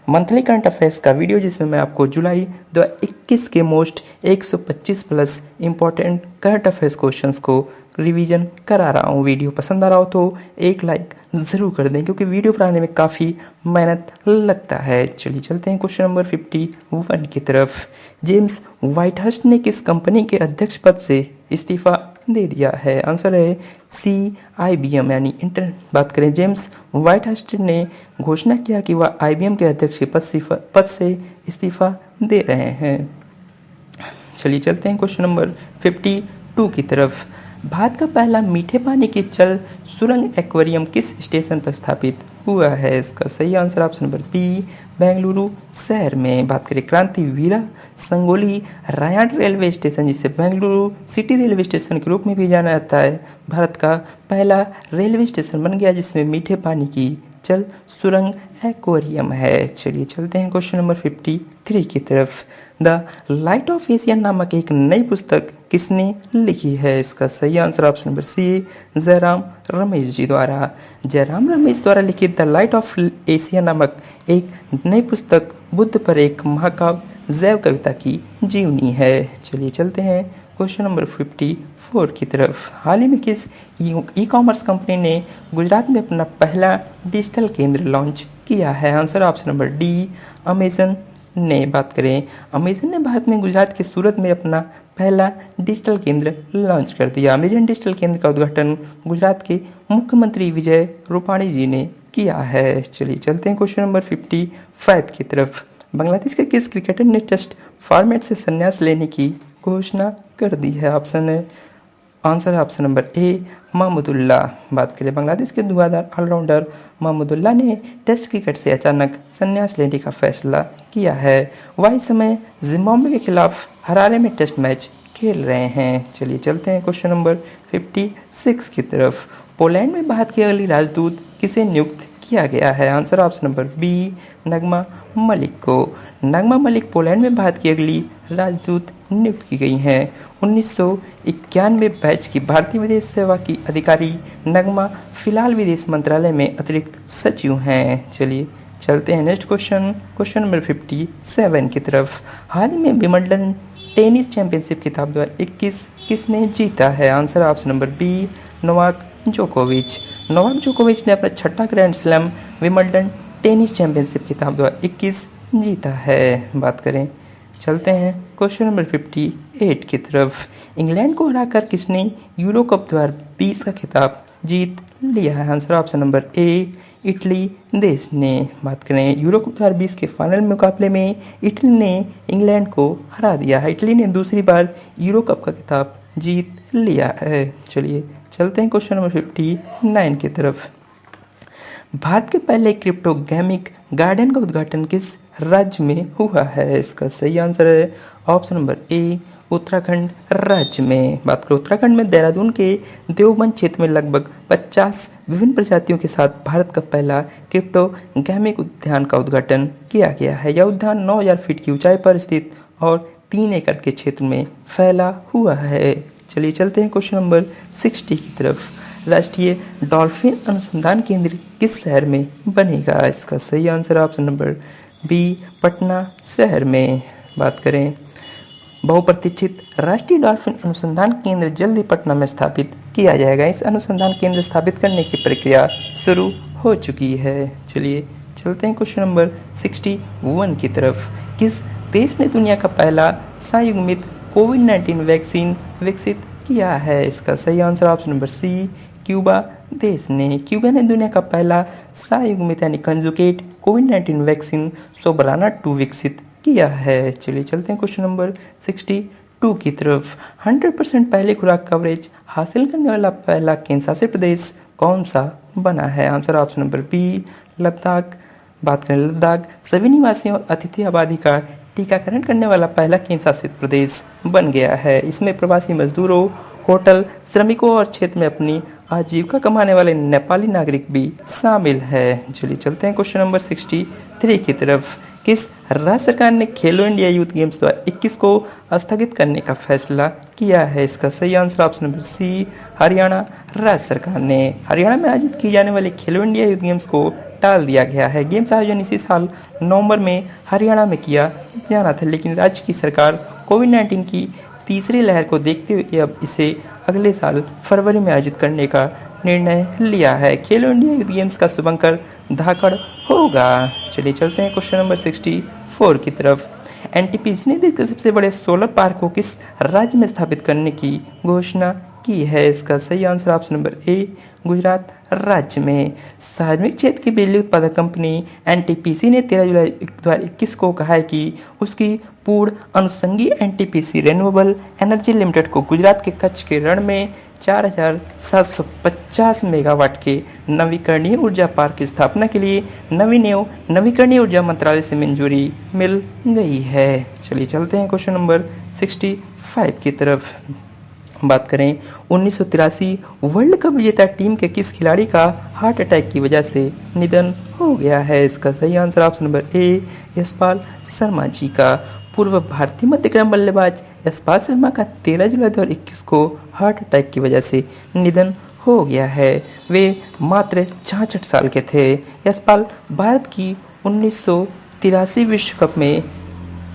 मंथली करंट अफेयर्स का वीडियो, जिसमें मैं आपको जुलाई 2021 के most 125 plus important current affairs questions को रिवीजन करा रहा हूँ। वीडियो पसंद आ रहा हो तो एक लाइक ज़रूर कर दें, क्योंकि वीडियो बनाने में काफ़ी मेहनत लगता है। चलिए चलते हैं क्वेश्चन नंबर 51 की तरफ। जेम्स व्हाइटहर्स्ट ने किस कंपनी के अध्यक्ष पद से इस्तीफा दे दिया है? आंसर है सी, IBM यानी इंटर। बात करें, जेम्स व्हाइटहर्स्ट ने घोषणा किया कि वह IBM के अध्यक्ष के पद से इस्तीफा दे रहे हैं। चलिए चलते हैं क्वेश्चन नंबर 52 की तरफ। भारत का पहला मीठे पानी की जल सुरंग एक्वेरियम किस स्टेशन पर स्थापित हुआ है? इसका सही answer option number B, Bengaluru शहर में। बात करें क्रांतिवीरा संगोली रायड रेलवे स्टेशन, जिसे बेंगलुरु सिटी रेलवे स्टेशन के रूप में भी जाना जाता है, भारत का पहला रेलवे स्टेशन बन गया जिसमें मीठे पानी की जल सुरंग एक्वेरियम है। चलिए चलते हैं क्वेश्चन नंबर 53 की तरफ। द लाइट ऑफ एशिया नामक एक नई पुस्तक किसने लिखी है? इसका सही answer option number C, Jairam Ramesh ji द्वारा। जयराम रमेश द्वारा लिखित द लाइट ऑफ एशिया नामक एक नई पुस्तक बुद्ध पर एक महाकाव्य जैव कविता की जीवनी है। चलिए चलते हैं क्वेश्चन नंबर 54 की तरफ। हाल ही में किस ई कॉमर्स कंपनी ने गुजरात में अपना पहला डिजिटल केंद्र लॉन्च किया है? Answer option number D, Amazon ने। बात करें अमेजन ने भारत में गुजरात के सूरत में अपना पहला डिजिटल केंद्र लॉन्च कर दिया। अमेजन डिजिटल केंद्र का उद्घाटन गुजरात के मुख्यमंत्री विजय रूपाणी जी ने किया है। चलिए चलते हैं क्वेश्चन नंबर 55 की तरफ। बांग्लादेश के किस क्रिकेटर ने टेस्ट फॉर्मेट से संन्यास लेने की घोषणा कर दी है? आंसर है ऑप्शन नंबर ए, महमूदुल्लाह। बात करें बांग्लादेश के धुआंधार ऑलराउंडर महमूदुल्लाह ने टेस्ट क्रिकेट से अचानक संन्यास लेने का फैसला किया है। वह इस समय जिम्बाब्वे के खिलाफ हरारे में टेस्ट मैच खेल रहे हैं। चलिए चलते हैं क्वेश्चन नंबर 56 की तरफ। पोलैंड में भारत की अगली राजदूत किसे नियुक्त किया गया है? आंसर ऑप्शन नंबर बी, नगमा मलिक को। नगमा मलिक पोलैंड में भारत की अगली राजदूत नियुक्त की गई हैं। 1991 बैच की भारतीय विदेश सेवा की अधिकारी नगमा फिलहाल विदेश मंत्रालय में अतिरिक्त सचिव हैं। चलिए चलते हैं नेक्स्ट क्वेश्चन नंबर 57 की तरफ। हाल ही में विंबलडन टेनिस चैंपियनशिप खिताब 2021 किसने जीता है? Answer option number B, Novak जोकोविच। नोवाक जोकोविच ने अपना छठा grand slam Wimbledon tennis championship खिताब 2021 जीता है। बात करें चलते हैं क्वेश्चन नंबर 58 की तरफ। इंग्लैंड को हराकर किसने यूरो कप 2020 का खिताब जीत लिया है? आंसर ऑप्शन नंबर ए, इटली देश ने। बात करें यूरो कप 2020 के फाइनल मुकाबले में इटली ने इंग्लैंड को हरा दिया है। इटली ने दूसरी बार यूरो कप का खिताब जीत लिया है। चलिए चलते हैं क्वेश्चन नंबर 59 की तरफ। भारत के पहले क्रिप्टोगेमिक गार्डन का उद्घाटन किस राज्य में हुआ है? इसका सही आंसर है ऑप्शन नंबर ए, उत्तराखंड राज्य में। बात करें उत्तराखंड में देहरादून के देवबंद क्षेत्र में लगभग 50 विभिन्न प्रजातियों के साथ भारत का पहला क्रिप्टोगेमिक उद्यान का उद्घाटन किया गया है। यह उद्यान 9000 फीट की ऊंचाई पर स्थित और 3 एकड़ के क्षेत्र में फैला हुआ है। चलिए चलते हैं क्वेश्चन नंबर 60 की तरफ। राष्ट्रीय डॉल्फिन अनुसंधान केंद्र किस शहर में बनेगा? इसका सही answer option number B, Patna शहर में। बात करें बहुप्रतीक्षित राष्ट्रीय डॉल्फिन अनुसंधान केंद्र जल्द ही पटना में स्थापित किया जाएगा। इस अनुसंधान केंद्र स्थापित करने की प्रक्रिया शुरू हो चुकी है। चलिए चलते हैं क्वेश्चन नंबर 61 की तरफ। किस देश ने दुनिया का पहला संयुग्मित कोविड-19 वैक्सीन विकसित किया है? इसका सही answer option number C, Cuba देश ने। क्यूबा ने दुनिया का पहला संयुग्मित यानी कंजुगेट कोविड-19 वैक्सीन सोबराना 2 विकसित किया है। चलिए चलते हैं क्वेश्चन नंबर 62 की तरफ। 100% पहले खुराक कवरेज हासिल करने वाला पहला केंद्र शासित प्रदेश कौन सा बना है? Answer option number B, Ladakh. बात करें लद्दाख सभी निवासियों और अतिथि आबादी का टीकाकरण करने वाला पहला केंद्र शासित प्रदेश बन गया है। इसमें प्रवासी मजदूरों, होटल श्रमिकों और क्षेत्र में अपनी आजीविका कमाने वाले नेपाली नागरिक भी शामिल है। चलिए चलते हैं क्वेश्चन नंबर 63 की तरफ। किस राज्य सरकार ने खेलो इंडिया यूथ गेम्स 2021 को स्थगित करने का फैसला किया है? इसका सही answer option number C, Haryana राज्य सरकार ने। हरियाणा में आयोजित की जाने वाले खेलो इंडिया यूथ गेम्स को टाल दिया गया है। गेम्स आयोजन इसी साल नवंबर में हरियाणा में किया जाना था, लेकिन राज्य की सरकार कोविड-19 की तीसरी लहर को देखते हुए अब इसे अगले साल फरवरी में आयोजित करने का निर्णय लिया है। खेलो इंडिया यूथ गेम्स का शुभंकर धाकड़ होगा। चलिए चलते हैं क्वेश्चन नंबर 64 की तरफ। एनटीपीसी ने देश के सबसे बड़े सोलर पार्क को किस राज्य में स्थापित करने की घोषणा की है? इसका सही आंसर ऑप्शन नंबर ए, गुजरात राज्य में। सार्वजनिक क्षेत्र की बिजली उत्पादक कंपनी एनटीपीसी ने 13 जुलाई 2021 को कहा है कि उसकी पूर्ण अनुषंगी एनटीपीसी रिन्यूएबल एनर्जी लिमिटेड को गुजरात के कच्छ के रण में 4,750 मेगावाट के नवीकरणीय ऊर्जा पार्क की स्थापना के लिए नवीकरणीय ऊर्जा मंत्रालय से मंजूरी मिल गई है। चलिए चलते हैं क्वेश्चन नंबर 65 की तरफ। बात करें 1983 वर्ल्ड कप विजेता टीम के किस खिलाड़ी का हार्ट अटैक की वजह से निधन हो गया है? इसका सही answer option number A Yashpal Sharma ji का। पूर्व भारतीय मध्यक्रम बल्लेबाज यशपाल शर्मा का 13 जुलाई 2021 को हार्ट अटैक की वजह से निधन हो गया है। वे मात्र 66 साल के थे। यशपाल भारत की 1983 विश्व कप में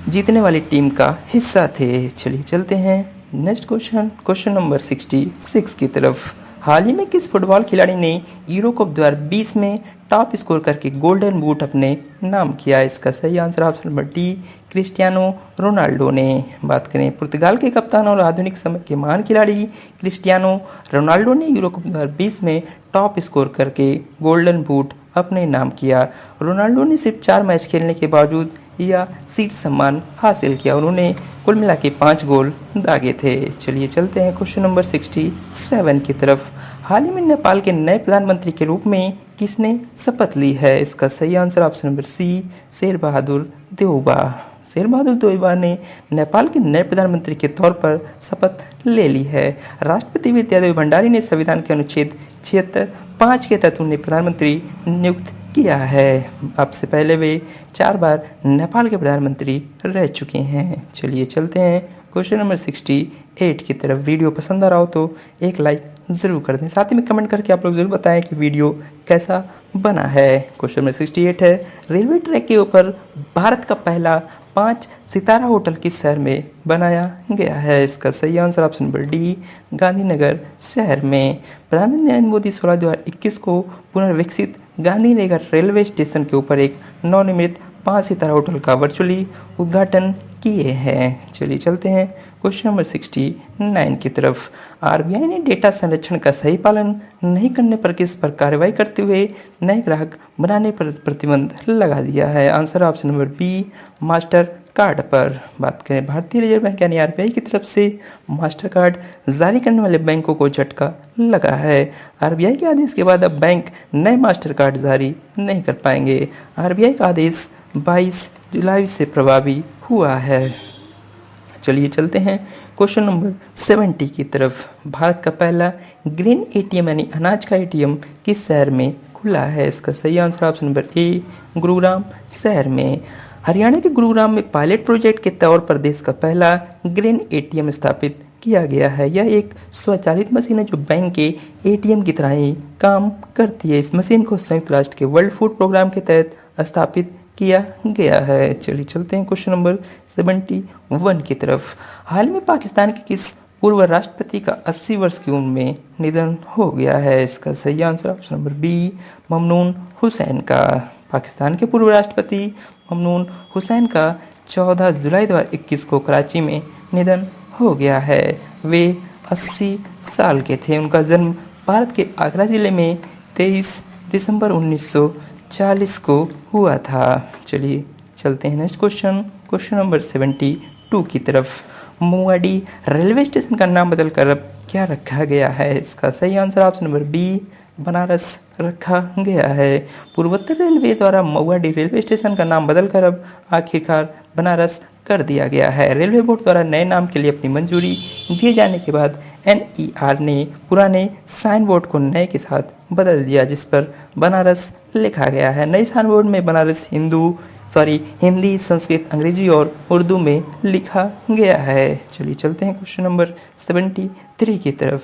जीतने वाली टीम का हिस्सा थे। चलिए चलते हैं नेक्स्ट क्वेश्चन नंबर 66 की तरफ। हाल ही में किस फुटबॉल खिलाड़ी ने यूरो कप 2020 में टॉप स्कोर करके गोल्डन बूट अपने नाम किया? इसका सही answer option number D Cristiano Ronaldo ने। बात करें पुर्तगाल के कप्तान और आधुनिक समय के महान खिलाड़ी क्रिस्टियानो रोनाल्डो ने यूरो कप 2020 में टॉप स्कोर करके गोल्डन बूट अपने नाम किया। रोनाल्डो ने सिर्फ 4 मैच खेलने के बावजूद यह शीर्ष सम्मान हासिल किया। उन्होंने कुल मिला के 5 गोल दागे थे। चलिए चलते हैं क्वेश्चन नंबर 67 की तरफ। हाल ही में नेपाल के नए प्रधानमंत्री के रूप में किसने शपथ ली है? इसका सही आंसर ऑप्शन नंबर सी शेर बहादुर देउबा। शेर बहादुर देउबा ने नेपाल के नए प्रधानमंत्री के तौर पर शपथ ले ली है। राष्ट्रपति विद्यादेवी भंडारी ने संविधान के अनुच्छेद 76(5) के तहत उन्हें प्रधानमंत्री नियुक्त किया है। आपसे पहले वे 4 बार नेपाल के प्रधानमंत्री रह चुके हैं। चलिए चलते हैं क्वेश्चन नंबर 68 की तरफ। वीडियो पसंद आ रहा हो तो एक लाइक ज़रूर कर दें। साथ ही में कमेंट करके आप लोग ज़रूर बताएं कि वीडियो कैसा बना है। क्वेश्चन नंबर 68 है, रेलवे ट्रैक के ऊपर भारत का पहला 5 सितारा होटल किस शहर में बनाया गया है? इसका सही answer option number D Gandhinagar शहर में। प्रधानमंत्री नरेंद्र मोदी 16 2021 को पुनर्विकसित गांधीनगर रेलवे स्टेशन के ऊपर एक नवनिर्मित 5 सितारा होटल का वर्चुअली उद्घाटन किए हैं। चलिए चलते हैं क्वेश्चन नंबर 69 की तरफ। आरबीआई ने डेटा संरक्षण का सही पालन नहीं करने पर किस पर कार्रवाई करते हुए नए ग्राहक बनाने पर प्रतिबंध लगा दिया है? Answer option number B Mastercard पर। बात करें भारतीय रिजर्व बैंक यानी आरबीआई की तरफ से मास्टर कार्ड जारी करने वाले बैंकों को झटका लगा है। आरबीआई के आदेश के बाद अब बैंक नए मास्टर कार्ड जारी नहीं कर पाएंगे। आरबीआई का आदेश 22 जुलाई से प्रभावी हुआ है। चलिए चलते हैं क्वेश्चन नंबर 70 की तरफ। भारत का पहला ग्रीन एटीएम यानी अनाज का एटीएम किस शहर में खुला है? इसका सही आंसर ऑप्शन नंबर ए गुरुग्राम शहर में। हरियाणा के गुरुग्राम में पायलट प्रोजेक्ट के तौर पर देश का पहला ग्रीन एटीएम स्थापित किया गया है। यह एक स्वचालित मशीन है जो बैंक के एटीएम की तरह ही काम करती है। इस मशीन को संयुक्त राष्ट्र के वर्ल्ड फूड प्रोग्राम के तहत स्थापित किया गया है। चलिए चलते हैं क्वेश्चन नंबर 71 की तरफ। हाल में पाकिस्तान के किस पूर्व राष्ट्रपति का 80 वर्ष की उम्र में निधन हो गया है? इसका सही answer option number B Mamnoon Hussain का। पाकिस्तान के पूर्व राष्ट्रपति ममनून हुसैन का 14 जुलाई 2021 को कराची में निधन हो गया है। वे 80 साल के थे। उनका जन्म भारत के आगरा जिले में 23 दिसंबर 1940 को हुआ था। चलिए चलते हैं नेक्स्ट क्वेश्चन नंबर 72 की तरफ। मुवाडी रेलवे स्टेशन का नाम बदलकर अब क्या रखा गया है? इसका सही answer option number B Banaras रखा गया है। पूर्वोत्तर रेलवे द्वारा मुवाडी रेलवे स्टेशन का नाम बदलकर अब आखिरकार बनारस कर दिया गया है। रेलवे बोर्ड द्वारा नए नाम के लिए अपनी मंजूरी दिए जाने के बाद एनईआर ने पुराने साइन बोर्ड को नए के साथ बदल दिया, जिस पर बनारस लिखा गया है। नए साइन बोर्ड में बनारस हिंदी, संस्कृत, अंग्रेजी और उर्दू में लिखा गया है। चलिए चलते हैं क्वेश्चन नंबर 73 की तरफ।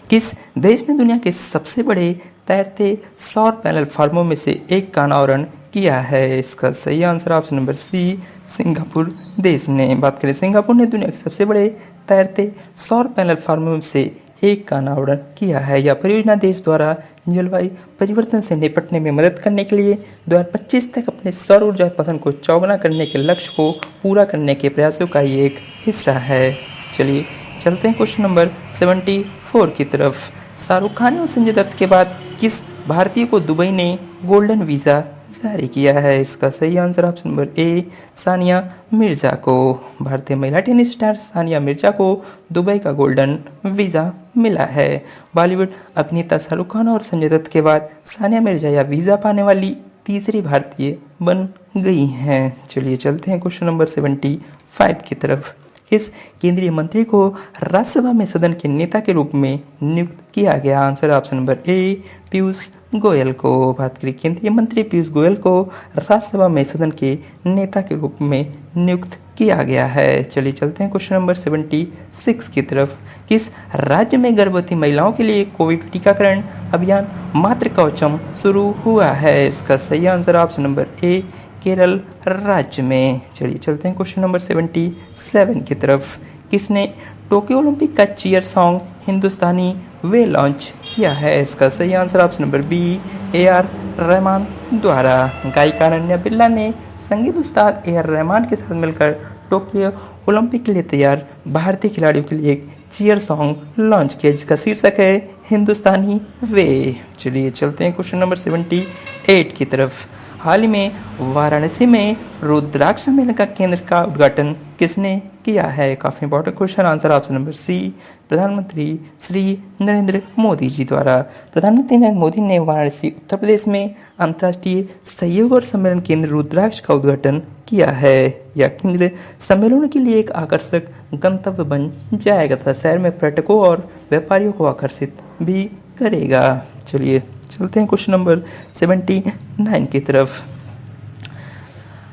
किस देश ने दुनिया के सबसे बड़े तैरते सौर पैनल फार्मों में से एक का अनावरण किया है? इसका सही answer option number C Singapore देश ने। बात करें सिंगापुर ने दुनिया के सबसे बड़े तैरते सौर पैनल फार्मों में से एक का अनावरण किया है। यह परियोजना देश द्वारा जलवायु परिवर्तन से निपटने में मदद करने के लिए 2025 तक अपने सौर ऊर्जा उत्पादन को चौगुना करने के लक्ष्य को पूरा करने के प्रयासों का ही एक हिस्सा है। चलिए चलते हैं क्वेश्चन नंबर 74 की तरफ। शाहरुख खान और संजय दत्त के बाद किस भारतीय को दुबई ने गोल्डन वीज़ा जारी किया है। इसका सही आंसर ऑप्शन नंबर ए सानिया मिर्जा को। भारतीय महिला टेनिस स्टार सानिया मिर्जा को दुबई का गोल्डन वीज़ा मिला है। बॉलीवुड अभिनेता शाहरुख खान और संजय दत्त के बाद सानिया मिर्जा यह वीज़ा पाने वाली तीसरी भारतीय बन गई हैं। चलिए चलते हैं क्वेश्चन नंबर 75 की तरफ। इस केंद्रीय मंत्री को राज्यसभा में सदन के नेता के रूप में नियुक्त किया गया। आंसर ऑप्शन नंबर ए पीयूष गोयल को। बात करें केंद्रीय मंत्री पीयूष गोयल को राज्यसभा में सदन के नेता के रूप में नियुक्त किया गया है। चलिए चलते हैं क्वेश्चन नंबर 76 की तरफ। किस राज्य में गर्भवती महिलाओं के लिए कोविड टीकाकरण अभियान मातृ कवचम शुरू हुआ है? इसका सही आंसर ऑप्शन नंबर ए केरल राज्य में। चलिए चलते हैं क्वेश्चन नंबर 77 की तरफ। किसने टोक्यो ओलंपिक का cheer song Hindustani way launch किया है? इसका सही answer option number B AR Rahman द्वारा। गायिका अनन्या बिरला ने संगीत उस्ताद AR रहमान के साथ मिलकर टोक्यो ओलंपिक के लिए तैयार भारतीय खिलाड़ियों के लिए एक चीयर सॉन्ग लॉन्च किया जिसका शीर्षक है हिंदुस्तानी वे। चलिए चलते हैं क्वेश्चन नंबर 78 की तरफ। हाल ही में वाराणसी में रुद्राक्ष सम्मेलन का केंद्र का उद्घाटन किसने किया है? काफी important question. Answer option number C प्रधानमंत्री श्री नरेंद्र मोदी जी द्वारा। प्रधानमंत्री नरेंद्र मोदी ने वाराणसी उत्तर प्रदेश में अंतर्राष्ट्रीय सहयोग और सम्मेलन केंद्र रुद्राक्ष का उद्घाटन किया है। यह केंद्र सम्मेलनों के लिए एक आकर्षक गंतव्य बन जाएगा तथा शहर में पर्यटकों और व्यापारियों को आकर्षित भी करेगा। चलिए चलते हैं क्वेश्चन नंबर 79 की तरफ।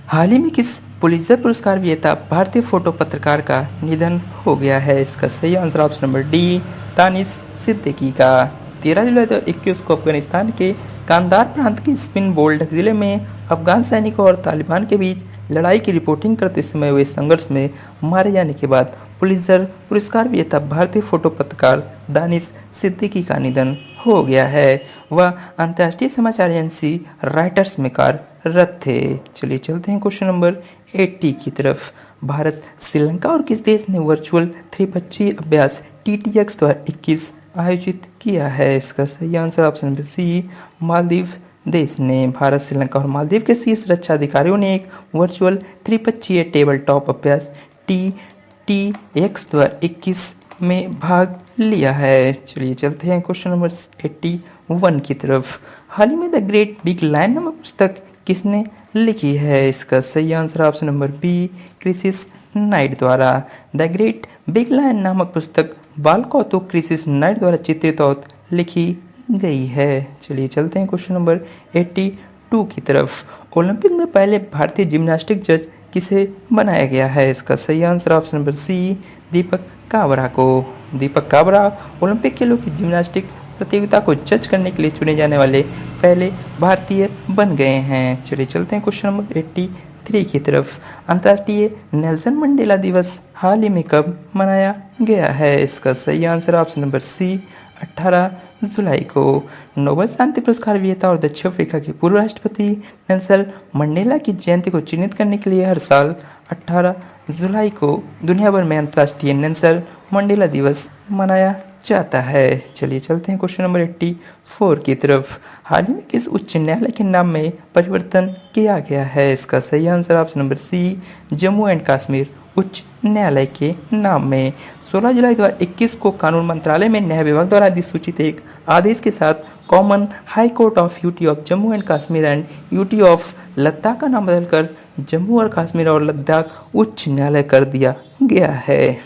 हाल ही में किस पुलित्जर पुरस्कार विजेता भारतीय फोटो पत्रकार का निधन हो गया है? इसका सही answer option number D Danish Siddiqui का। 13 जुलाई 2021 को अफगानिस्तान के कांदार प्रांत के स्पिन बोल्डक जिले में अफगान सैनिकों और तालिबान के बीच लड़ाई की रिपोर्टिंग करते समय हुए संघर्ष में मारे जाने के बाद पुलित्जर पुरस्कार विजेता भारतीय फोटो पत्रकार दानिश सिद्दीकी का निधन हो गया है। वह अंतर्राष्ट्रीय समाचार एजेंसी राइटर्स में कार्यरत थे। चलिए चलते हैं क्वेश्चन नंबर 80 की तरफ। भारत श्रीलंका और किस देश ने वर्चुअल 325 अभ्यास TTX 2021 आयोजित किया है? इसका सही answer option number C Maldives देश ने। भारत श्रीलंका और मालदीव के शीर्ष रक्षा अधिकारियों ने एक वर्चुअल 325 टेबल टॉप अभ्यास TTX 2021 में भाग लिया है। चलिए चलते हैं क्वेश्चन नंबर 81 की तरफ। हाल ही में द ग्रेट बिग लायन नामक पुस्तक किसने लिखी है? इसका सही आंसर ऑप्शन नंबर बी क्रिसिस नाइट द्वारा। द ग्रेट बिग लायन नामक पुस्तक बाल कौतुक क्रिसिस नाइट द्वारा चित्रित और लिखी गई है। चलिए चलते हैं क्वेश्चन नंबर 82 की तरफ। ओलंपिक में पहले भारतीय जिम्नास्टिक जज किसे बनाया गया है? इसका सही आंसर ऑप्शन नंबर सी दीपक काबरा को। दीपक काबरा ओलंपिक खेलों की जिम्नास्टिक प्रतियोगिता को जज करने के लिए चुने जाने वाले पहले भारतीय बन गए हैं। चलिए चलते हैं क्वेश्चन नंबर 83 की तरफ। अंतर्राष्ट्रीय नेल्सन मंडेला दिवस हाल ही में कब मनाया गया है? इसका सही आंसर ऑप्शन नंबर सी 18 जुलाई को। नोबेल शांति पुरस्कार विजेता और दक्षिण अफ्रीका के पूर्व राष्ट्रपति नेल्सन मंडेला की जयंती को चिन्हित करने के लिए हर साल 18 जुलाई को दुनिया भर में अंतर्राष्ट्रीय नेल्सन मंडेला दिवस मनाया जाता है। चलिए चलते हैं क्वेश्चन नंबर 84 की तरफ। हाल ही में किस उच्च न्यायालय के नाम में परिवर्तन किया गया है? इसका सही answer option number C Jammu and Kashmir उच्च न्यायालय के नाम में। 16 जुलाई 2021 को कानून मंत्रालय में न्याय विभाग द्वारा अधिसूचित एक आदेश के साथ common high court of UT of Jammu and Kashmir and UT of Ladakh का नाम बदलकर जम्मू और कश्मीर और लद्दाख उच्च न्यायालय कर दिया गया है।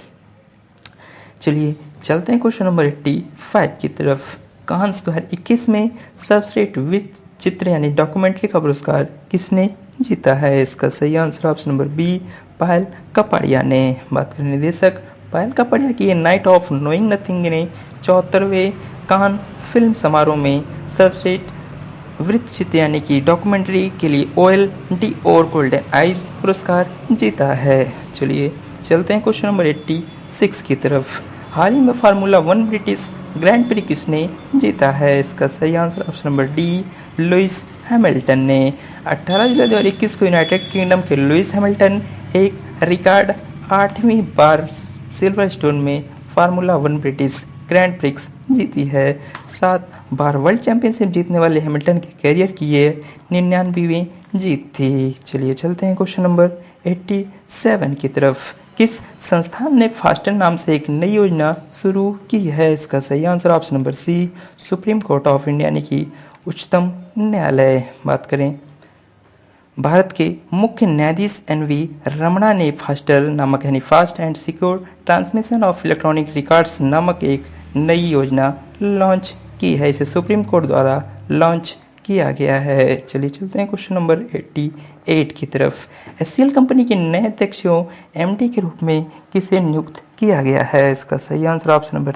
चलिए चलते हैं क्वेश्चन नंबर 85 की तरफ। कांस 2021 में सर्वश्रेष्ठ चित्र यानी डॉक्यूमेंट्री का पुरस्कार किसने जीता है? इसका सही आंसर ऑप्शन नंबर बी पायल कपाड़िया ने। बात करें निर्देशक पायल कपाड़िया की नाइट ऑफ नोइंग नथिंग ने 74वें कान फिल्म समारोह में सर्वश्रेष्ठ वृत्तचित्र यानी कि डॉक्यूमेंट्री के लिए OLD गोल्डन आइज पुरस्कार जीता है। चलिए चलते हैं क्वेश्चन नंबर 86 की तरफ। हाल ही में फार्मूला 1 ब्रिटिश ग्रैंड प्री किसने जीता है? इसका सही answer option number D Lewis Hamilton ने। 18 जुलाई 2021 को यूनाइटेड किंगडम के लुइस हैमिल्टन एक रिकॉर्ड 8वीं बार सिल्वर स्टोन में फार्मूला 1 ब्रिटिश ग्रैंड प्रिक्स जीती है। 7 बार वर्ल्ड चैंपियनशिप जीतने वाले हैमिल्टन के कैरियर की ये 99वीं जीत थी। चलिए चलते हैं क्वेश्चन नंबर 87 की तरफ। किस संस्थान ने फास्टर नाम से एक नई योजना शुरू की है? इसका सही answer option number C, Supreme Court of India यानी कि उच्चतम न्यायालय। बात करें भारत के मुख्य न्यायाधीश एन.वी. रमणा ने फास्टर नामक यानी fast and secure transmission of electronic records नामक एक नई योजना लॉन्च की है। इसे सुप्रीम कोर्ट द्वारा लॉन्च किया गया है। चलिए चलते हैं क्वेश्चन नंबर 88 की तरफ। एचसीएल कंपनी के नए अध्यक्ष एमडी के रूप में किसे नियुक्त किया गया है? इसका सही आंसर ऑप्शन नंबर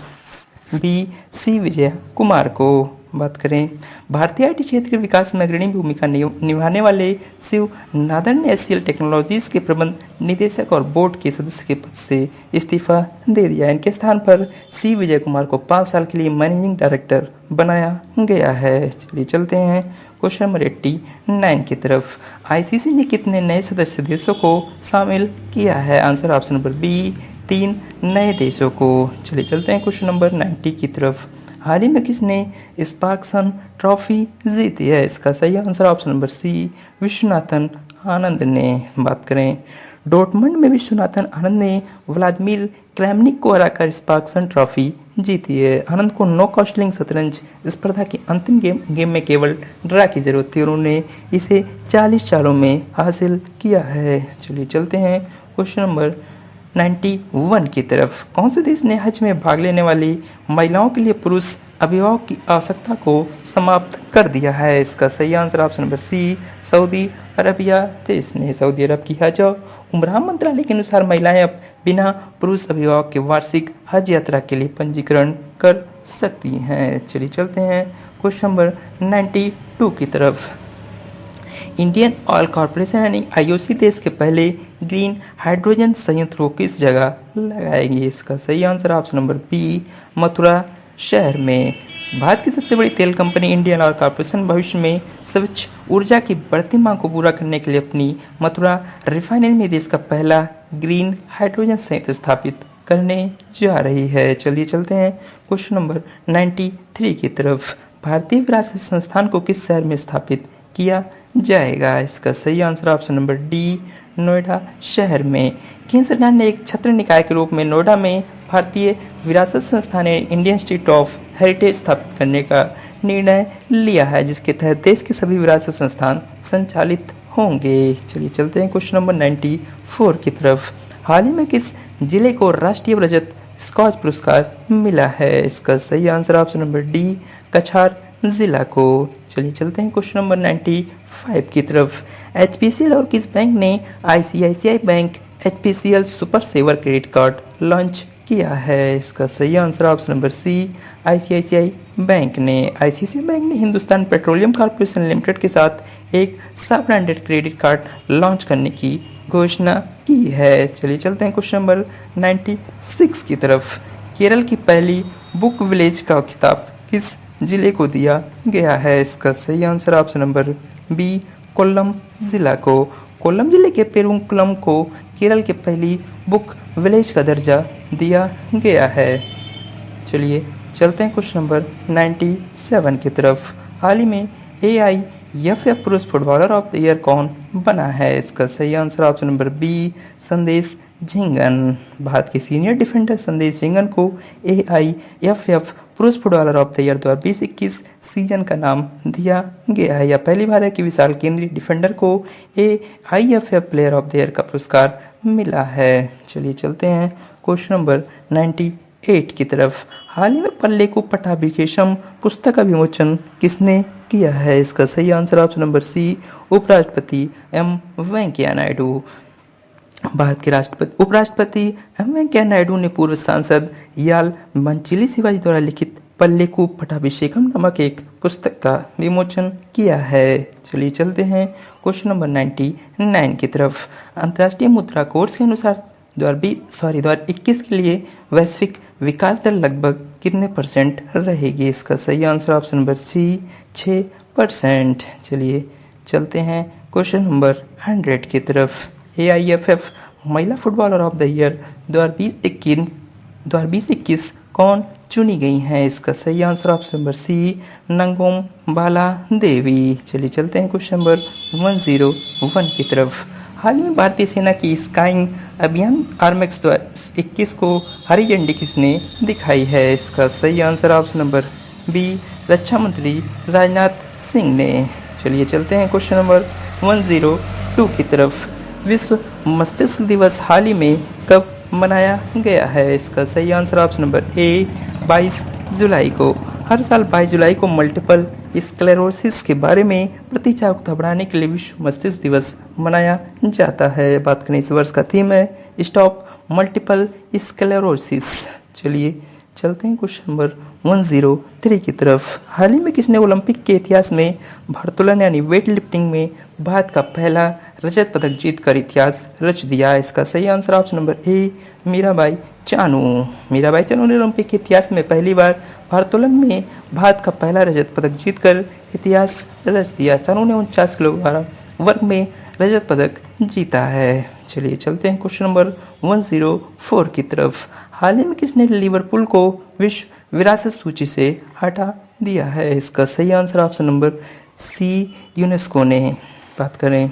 बी, सी विजय कुमार को। बात करें भारतीय आईटी क्षेत्र के विकास में अग्रणी भूमिका निभाने वाले शिव नादर ने एचसीएल टेक्नोलॉजीज के प्रबंध निदेशक और बोर्ड के सदस्य के पद से इस्तीफा दे दिया। इनके स्थान पर सी विजय कुमार को 5 साल के लिए मैनेजिंग डायरेक्टर बनाया गया है। चलिए चलते हैं क्वेश्चन नंबर 89 की तरफ। आईसीसी ने कितने नए सदस्य देशों को शामिल किया है? आंसर ऑप्शन नंबर बी, 3 नए देशों को। चलिए चलते हैं क्वेश्चन नंबर 90 की तरफ। हाल ही में किसने स्पार्क्सन ट्रॉफी जीती है? इसका सही answer option number C, Viswanathan Anand ने। बात करें डॉर्टमंड में विश्वनाथन आनंद ने व्लादिमीर क्रेमनिक को हराकर स्पार्क्सन ट्रॉफी जीती है। आनंद को नो कॉस्टलिंग शतरंज स्पर्धा की अंतिम गेम में केवल ड्रा की जरूरत थी और उन्होंने इसे 40 सालों में हासिल किया है। चलिए चलते हैं क्वेश्चन नंबर 91 की तरफ। कौन से देश ने हज में भाग लेने वाली महिलाओं के लिए पुरुष अभिभावक की आवश्यकता को समाप्त कर दिया है? इसका सही answer option number C, Saudi Arabia देश ने। सऊदी अरब की हज और उम्राह मंत्रालय के अनुसार महिलाएं अब बिना पुरुष अभिभावक के वार्षिक हज यात्रा के लिए पंजीकरण कर सकती हैं। चलिए चलते हैं क्वेश्चन नंबर 92 की तरफ। इंडियन ऑयल कॉरपोरेशन यानी आईओसी देश के पहले ग्रीन हाइड्रोजन संयंत्र को किस जगह लगाएगी? इसका सही answer option number B, Mathura शहर में। भारत की सबसे बड़ी तेल कंपनी इंडियन ऑयल कॉरपोरेशन भविष्य में स्वच्छ ऊर्जा की बढ़ती मांग को पूरा करने के लिए अपनी मथुरा रिफाइनरी में देश का पहला ग्रीन हाइड्रोजन संयंत्र स्थापित करने जा रही है। चलिए चलते हैं क्वेश्चन नंबर 93 की तरफ। भारतीय विरासत संस्थान को किस शहर में स्थापित किया जाएगा? इसका सही answer option number D, Noida शहर में। केंद्र सरकार ने एक छत्र निकाय के रूप में नोएडा में भारतीय विरासत संस्थान इंडियन इंस्टीट्यूट ऑफ हेरिटेज स्थापित करने का निर्णय लिया है, जिसके तहत देश के सभी विरासत संस्थान संचालित होंगे। चलिए चलते हैं क्वेश्चन नंबर 94 की तरफ। हाल ही में किस जिले को राष्ट्रीय रजत स्कॉच पुरस्कार मिला है? इसका सही आंसर ऑप्शन नंबर डी, कछार जिला को। चलिए चलते हैं क्वेश्चन नंबर 95 की तरफ। एचपीसीएल और किस बैंक ने ICICI bank HPCL super saver credit card launch किया है? इसका सही answer option number C, ICICI bank ने। आईसीआईसीआई बैंक ने हिंदुस्तान पेट्रोलियम कॉर्पोरेशन लिमिटेड के साथ एक सब ब्रांडेड क्रेडिट कार्ड लॉन्च करने की घोषणा की है। चलिए चलते हैं क्वेश्चन नंबर 96 की तरफ। केरल की पहली बुक विलेज का खिताब किस जिले को दिया गया है? इसका सही answer option number B, Kollam जिला को। कोल्लम जिले के पेरुकुलम को केरल के पहली बुक विलेज का दर्जा दिया गया है। चलिए चलते हैं क्वेश्चन नंबर 97 की तरफ। हाल ही में AIFF पुरुष फुटबॉलर ऑफ द ईयर कौन बना है? इसका सही आंसर ऑप्शन नंबर बी, संदेश झिंगन। भारत के सीनियर डिफेंडर संदेश झिंगन को AIFF पुरुष footballer of the year 2020-21 season का नाम दिया गया है। यह पहली बार है कि विशाल केंद्रीय डिफेंडर को AIFF player of the year का पुरस्कार मिला है। चलिए चलते हैं क्वेश्चन नंबर 98 की तरफ। हाल ही में पल्लेकू पट्टाभिषेकम पुस्तक का विमोचन किसने किया है? इसका सही आंसर ऑप्शन नंबर सी, उपराष्ट्रपति एम वेंकैया नायडू। भारत के उपराष्ट्रपति एम वेंकैया नायडू ने पूर्व सांसद याल मंचिली शिवाजी द्वारा लिखित पल्लेकू पट्टाभिषेकम नामक एक पुस्तक का विमोचन किया है। चलिए चलते हैं क्वेश्चन नंबर 99 की तरफ। अंतर्राष्ट्रीय मुद्रा कोष के अनुसार 2021 के लिए वैश्विक विकास दर लगभग कितने परसेंट रहेगी? इसका सही आंसर ऑप्शन नंबर सी, 6%। चलिए चलते हैं क्वेश्चन नंबर 100 की तरफ। AIFF महिला फुटबॉलर ऑफ द ईयर 2020-21 कौन चुनी गई हैं। इसका सही आंसर ऑप्शन नंबर सी नंगोम बाला देवी। चलिए चलते हैं क्वेश्चन नंबर 101 की तरफ। हाल ही में भारतीय सेना की स्काइंग अभियान आर्मेक्स 21 को हरी झंडी किसने दिखाई है? इसका सही आंसर ऑप्शन नंबर बी रक्षा मंत्री राजनाथ सिंह ने। चलिए चलते हैं क्वेश्चन नंबर 102 की तरफ। विश्व मस्तिष्क दिवस हाल ही में कब मनाया गया है? इसका सही आंसर ऑप्शन नंबर ए 22 जुलाई को। हर साल 22 जुलाई को मल्टीपल स्क्लेरोसिस के बारे में प्रति जागरूकता बढ़ाने के लिए विश्व मस्तिष्क दिवस मनाया जाता है। बात करें इस वर्ष का थीम है स्टॉप मल्टीपल स्क्लेरोसिस। चलिए चलते हैं क्वेश्चन नंबर 103 की तरफ। हाल ही में किसने ओलंपिक के इतिहास में भारोत्तोलन यानी वेट लिफ्टिंग में भारत का पहला रजत पदक जीतकर इतिहास रच दिया? इसका सही आंसर ऑप्शन नंबर ए मीराबाई चानू। मीराबाई चानू ने ओलंपिक के इतिहास में पहली बार भारोत्तोलन में भारत का पहला रजत पदक जीतकर इतिहास रच दिया। चानू ने 49 किलोग्राम वर्ग में रजत पदक जीता है। चलिए चलते हैं क्वेश्चन नंबर 104 की तरफ। हाल ही में किसने लिवरपूल को विश्व विरासत सूची से हटा दिया है? इसका सही answer option number C UNESCO ने। बात करें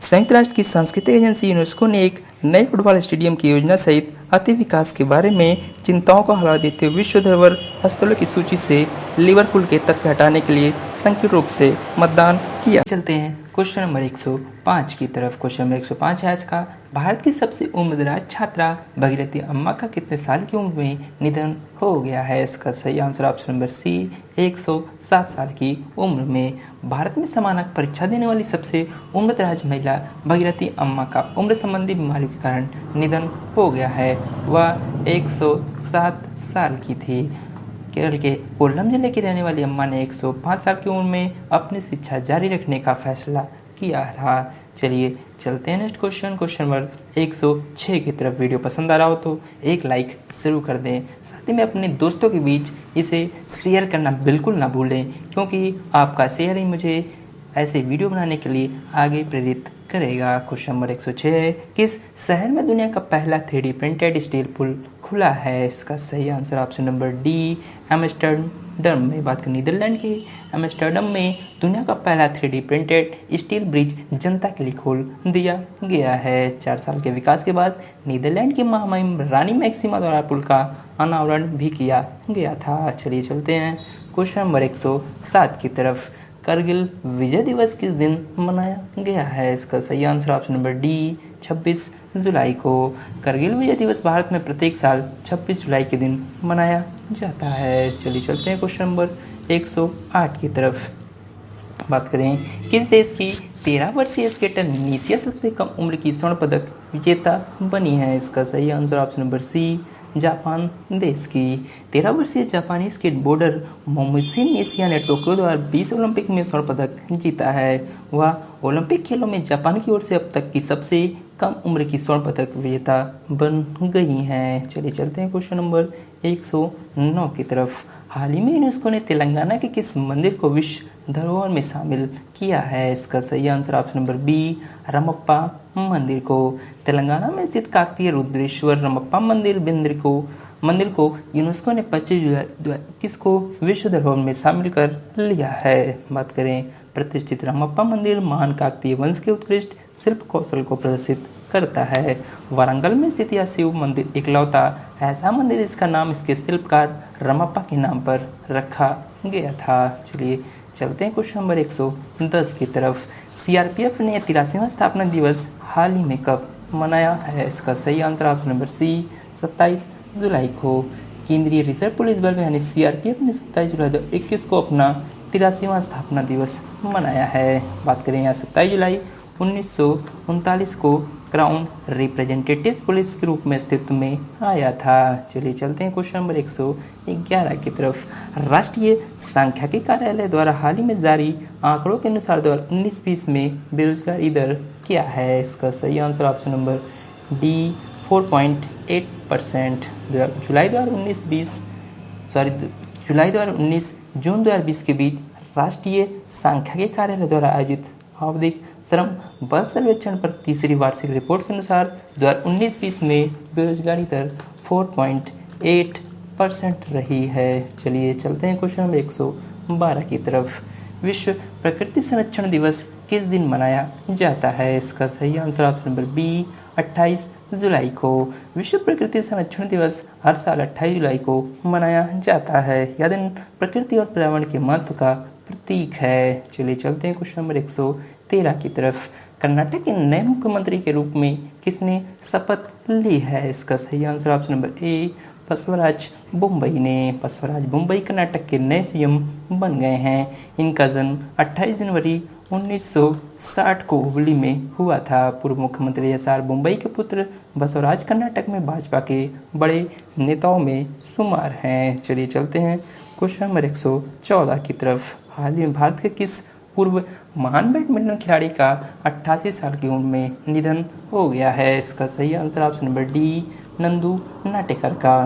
संयुक्त राष्ट्र की सांस्कृतिक एजेंसी यूनेस्को ने एक नए फुटबॉल स्टेडियम की योजना सहित अति विकास के बारे में चिंताओं को हवा देते हुए विश्व धरोहर स्थलों की सूची से लिवरपूल के तथ्य हटाने के लिए संकीर्ण रूप से मतदान किया। चलते हैं क्वेश्चन नंबर 105 की तरफ। क्वेश्चन नंबर 105 है आज का। भारत की सबसे उम्रदराज छात्रा भगीरथी अम्मा का कितने साल की उम्र में निधन हो गया है? इसका सही आंसर ऑप्शन नंबर सी 107 साल की उम्र में। भारत में समानक परीक्षा देने वाली सबसे उम्रदराज महिला भगीरथी अम्मा का उम्र संबंधी बीमारियों के कारण निधन हो गया है। वह 107 साल की थी। केरल के कोल्लम जिले की रहने वाली अम्मा ने 105 साल की उम्र में अपनी शिक्षा जारी रखने का फैसला किया था। चलिए चलते हैं नेक्स्ट क्वेश्चन नंबर 106 की तरफ। वीडियो पसंद आ रहा हो तो एक लाइक जरूर कर दें। साथ ही में अपने दोस्तों के बीच इसे शेयर करना बिल्कुल ना भूलें, क्योंकि आपका शेयर ही मुझे ऐसे वीडियो बनाने के लिए आगे प्रेरित करेगा। क्वेश्चन नंबर 106 है। किस शहर में दुनिया का पहला 3D प्रिंटेड स्टील पुल खुला है? इसका सही answer option number D Amsterdam में। बात करें नीदरलैंड के एम्स्टर्डम में दुनिया का पहला 3D प्रिंटेड स्टील ब्रिज जनता के लिए खोल दिया गया है। 4 साल के विकास के बाद नीदरलैंड की महामहिम रानी मैक्सिमा द्वारा पुल का अनावरण भी किया गया था। चलिए चलते हैं क्वेश्चन नंबर 107 की तरफ। करगिल विजय दिवस किस दिन मनाया गया है? इसका सही आंसर ऑप्शन नंबर डी 26 जुलाई को। करगिल विजय दिवस भारत में प्रत्येक साल 26 जुलाई के दिन मनाया जाता है। चलिए चलते हैं क्वेश्चन नंबर 108 की तरफ। बात करें किस देश की 13 वर्षीय स्केटर निशिया सबसे कम उम्र की स्वर्ण पदक विजेता बनी है? इसका सही answer option number C Japan देश की। 13 वर्षीय जापानी स्केटबोर्डर मोमिसी निशिया ने टोक्यो 2020 ओलंपिक में स्वर्ण पदक जीता है। वह ओलंपिक खेलों में जापान की ओर से अब तक की सबसे कम उम्र की स्वर्ण पदक विजेता बन गई हैं। चलिए चलते हैं क्वेश्चन नंबर 109 की तरफ। हाल ही में यूनेस्को ने तेलंगाना के किस मंदिर को विश्व धरोहर में शामिल किया है? इसका सही answer option number B Ramappa मंदिर को। तेलंगाना में स्थित काकतीय रुद्रेश्वर रमप्पा मंदिर को यूनेस्को ने 25 जुलाई किसको विश्व धरोहर में शामिल कर लिया है? बात करें प्रतिष्ठित रमप्पा मंदिर महान काकतीय वंश के उत्कृष्ट शिल्प कौशल को प्रदर्शित करता है। वारंगल में स्थित यह शिव मंदिर इकलौता ऐसा मंदिर इसका नाम इसके शिल्पकार रमप्पा के नाम पर रखा गया था। चलिए चलते हैं क्वेश्चन नंबर 110 की तरफ। सीआरपीएफ ने 83वां स्थापना दिवस हाल ही में कब मनाया है? इसका सही आंसर ऑप्शन नंबर सी 27 जुलाई को। केंद्रीय रिजर्व पुलिस बल यानी सीआरपीएफ ने 27 जुलाई 2021 को अपना 83वां स्थापना दिवस मनाया है। बात करें यहाँ 27 जुलाई 1939 को क्राउन रिप्रेजेंटेटिव पुलिस के रूप में अस्तित्व में आया था। चलिए चलते हैं क्वेश्चन नंबर 111 की तरफ। राष्ट्रीय सांख्यिकी कार्यालय द्वारा हाल ही में जारी आंकड़ों के अनुसार 2019-20 में बेरोजगारी दर क्या है? इसका सही आंसर ऑप्शन नंबर डी 4.8%। जुलाई 2019 जून 2020 के बीच राष्ट्रीय सांख्यिकी कार्यालय द्वारा आयोजित आवधिक श्रम बल सर्वेक्षण पर तीसरी वार्षिक रिपोर्ट के अनुसार 2019-20 में बेरोजगारी दर परसेंट रही है। चलिए चलते हैं क्वेश्चन नंबर 112 की तरफ। विश्व प्रकृति संरक्षण दिवस किस दिन मनाया जाता है? इसका सही आंसर ऑप्शन नंबर बी 28 जुलाई को। विश्व प्रकृति संरक्षण दिवस हर साल 28 जुलाई को मनाया जाता है। यह दिन प्रकृति और पर्यावरण के महत्व का प्रतीक है। चलिए चलते हैं क्वेश्चन नंबर 113 की तरफ। कर्नाटक के नए मुख्यमंत्री के रूप में किसने शपथ ली है? इसका सही आंसर ऑप्शन नंबर ए बसवराज बोम्मई ने। बसवराज बोम्मई कर्नाटक के नए सीएम बन गए हैं। इनका जन्म 28 जनवरी 1960 को हुबली में हुआ था। पूर्व मुख्यमंत्री एस.आर. बोम्मई के पुत्र बसवराज कर्नाटक में भाजपा के बड़े नेताओं में शुमार हैं। चलिए चलते हैं क्वेश्चन नंबर 114 की तरफ। हाल ही में भारत के किस पूर्व महान बैडमिंटन खिलाड़ी का 88 साल की उम्र में निधन हो गया है? इसका सही answer option number D Nandu Natekar का।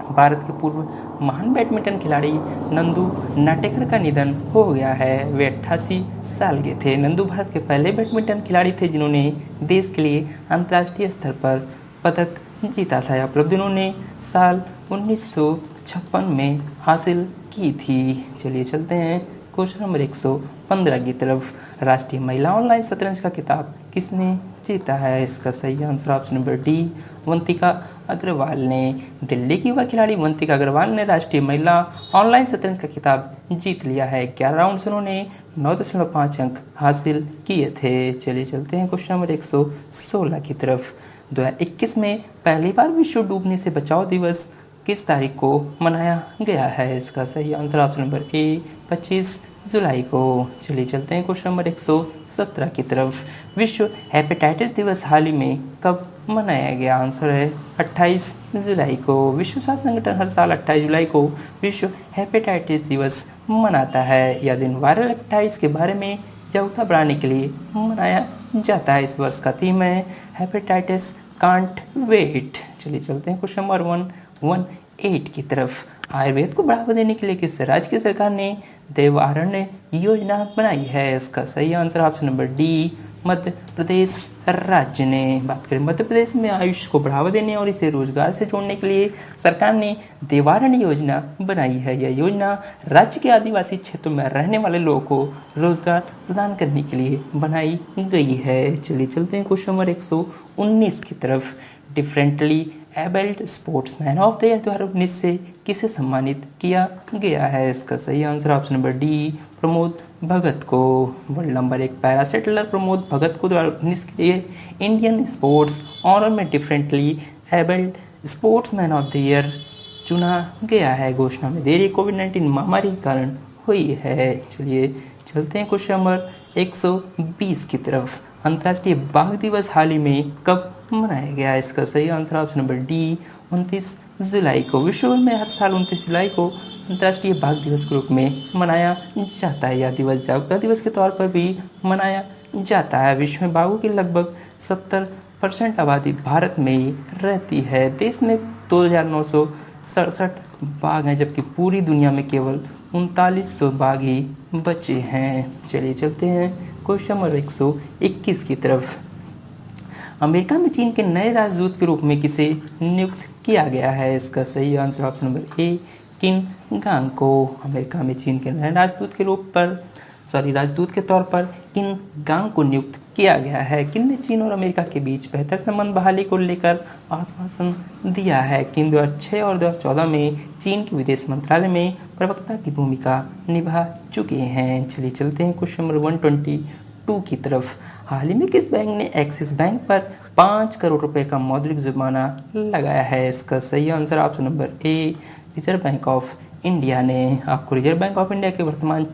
भारत के पूर्व महान बैडमिंटन खिलाड़ी नंदू नाटेकर का निधन हो गया है। वे 88 साल के थे। नंदू भारत के पहले बैडमिंटन खिलाड़ी थे जिन्होंने देश के लिए अंतर्राष्ट्रीय स्तर पर पदक जीता था। यह उपलब्धि उन्होंने साल 1956 में हासिल की थी। चलिए चलते हैं क्वेश्चन नंबर 115 की तरफ। राष्ट्रीय महिला ऑनलाइन शतरंज का खिताब किसने जीता है? इसका सही answer option number D Vantika Agrawal ने। दिल्ली की युवा खिलाड़ी वंतिका अग्रवाल ने राष्ट्रीय महिला ऑनलाइन शतरंज का खिताब जीत लिया है। 11 राउंड से उन्होंने 9.5 अंक हासिल किए थे। चलिए चलते हैं क्वेश्चन नंबर 116 की तरफ। 2021 में पहली बार विश्व डूबने से बचाओ दिवस किस तारीख को मनाया गया है? इसका सही आंसर ऑप्शन नंबर ए 25 जुलाई को। चलिए चलते हैं क्वेश्चन नंबर 117 की तरफ। विश्व हेपेटाइटिस दिवस हाल ही में कब मनाया गया? आंसर है 28 जुलाई को। विश्व स्वास्थ्य संगठन हर साल 28 जुलाई को विश्व हेपेटाइटिस दिवस मनाता है। यह दिन वायरल हेपेटाइटिस के बारे में जागरूकता बढ़ाने के लिए मनाया जाता है। इस वर्ष का थीम है हेपेटाइटिस कांट वेट। चलिए चलते हैं क्वेश्चन नंबर 118 की तरफ। आयुर्वेद को बढ़ावा देने के लिए किस राज्य की सरकार ने देवारण्य योजना बनाई है? इसका सही answer option number D Madhya Pradesh राज्य ने। बात करें मध्य प्रदेश में आयुष को बढ़ावा देने और इसे रोजगार से जोड़ने के लिए सरकार ने देवारण्य योजना बनाई है। यह योजना राज्य के आदिवासी क्षेत्रों में रहने वाले लोगों को रोजगार प्रदान करने के लिए बनाई गई है। चलिए चलते हैं क्वेश्चन नंबर 119 की तरफ। Differently abled sportsman of the year 2019 से किसे सम्मानित किया गया है? इसका सही answer option number D Pramod Bhagat को। World number 1 para shuttler Pramod Bhagat को 2019 के लिए इंडियन स्पोर्ट्स ऑनर में differently abled sportsman of the year चुना गया है। घोषणा में देरी कोविड-19 महामारी के कारण हुई है। चलिए चलते हैं क्वेश्चन नंबर 120 की तरफ। अंतर्राष्ट्रीय बाघ दिवस हाल ही में कब मनाया गया? इसका सही आंसर ऑप्शन नंबर डी 29 जुलाई को। विश्व भर में हर साल 29 जुलाई को अंतर्राष्ट्रीय बाघ दिवस के रूप में मनाया जाता है। यह दिवस जागरूकता दिवस के तौर पर भी मनाया जाता है। विश्व में बाघों की लगभग 70% आबादी भारत में ही रहती है। देश में 2967 बाघ हैं जबकि पूरी दुनिया में केवल 3900 बाघ ही बचे हैं। चलिए चलते हैं क्वेश्चन नंबर 121 की तरफ। अमेरिका में चीन के नए राजदूत के रूप में किसे नियुक्त किया गया है? इसका सही आंसर ऑप्शन नंबर ए किन गांग को। अमेरिका में चीन के नए राजदूत के तौर पर किन गांग को नियुक्त किया गया है। किन ने चीन और अमेरिका के बीच बेहतर संबंध बहाली को लेकर आश्वासन दिया है। किन 2006 और 2014 में चीन के विदेश मंत्रालय में प्रवक्ता की भूमिका निभा चुके हैं। चलिए चलते हैं क्वेश्चन नंबर 122 की तरफ। हाल ही में किस बैंक ने एक्सिस बैंक पर 5 करोड़ रुपए का मौद्रिक जुर्माना लगाया है? इसका सही answer option number a reserve bank of India ने। आपको रिजर्व बैंक ऑफ इंडिया के वर्तमान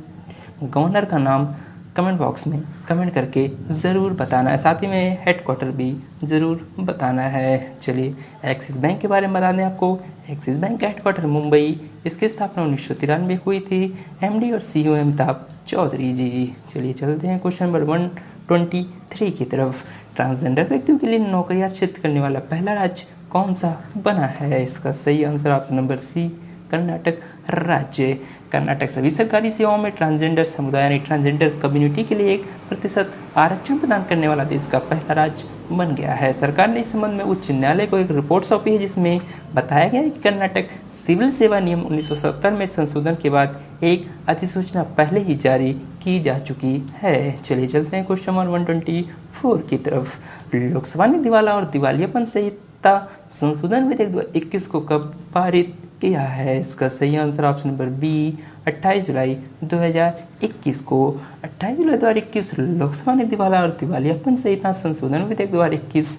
गवर्नर का नाम कमेंट बॉक्स में कमेंट करके ज़रूर बताना है। साथ ही में हेडक्वार्टर भी ज़रूर बताना है। चलिए एक्सिस बैंक के बारे में बता दें आपको। एक्सिस बैंक का हेडक्वार्टर मुंबई, इसकी स्थापना 1993 हुई थी। एमडी और सीईओ अमिताभ चौधरी जी। चलिए चलते हैं क्वेश्चन नंबर 123 की तरफ। ट्रांसजेंडर व्यक्तियों के लिए नौकरी आरक्षित करने वाला पहला राज्य कौन सा बना है? इसका सही answer option number C Karnataka राज्य। कर्नाटक सभी सरकारी सेवाओं में ट्रांसजेंडर समुदाय यानी ट्रांसजेंडर कम्युनिटी के लिए 1% आरक्षण प्रदान करने वाला देश का पहला राज्य बन गया है। सरकार ने इस संबंध में उच्च न्यायालय को एक रिपोर्ट सौंपी है, जिसमें बताया गया है कि कर्नाटक सिविल सेवा नियम 1970 में संशोधन के बाद एक अधिसूचना पहले ही जारी की जा चुकी है। चलिए चलते हैं क्वेश्चन नंबर 124 की तरफ। लोकसभा ने दिवाला और दिवालियापन संहिता संशोधन विधेयक 2021 को कब पारित किया है? इसका सही आंसर ऑप्शन नंबर बी 28 जुलाई 2021 को। 28 जुलाई 2021 लोकसभा ने दिवाला और दिवालियापन संहिता संशोधन विधेयक 2021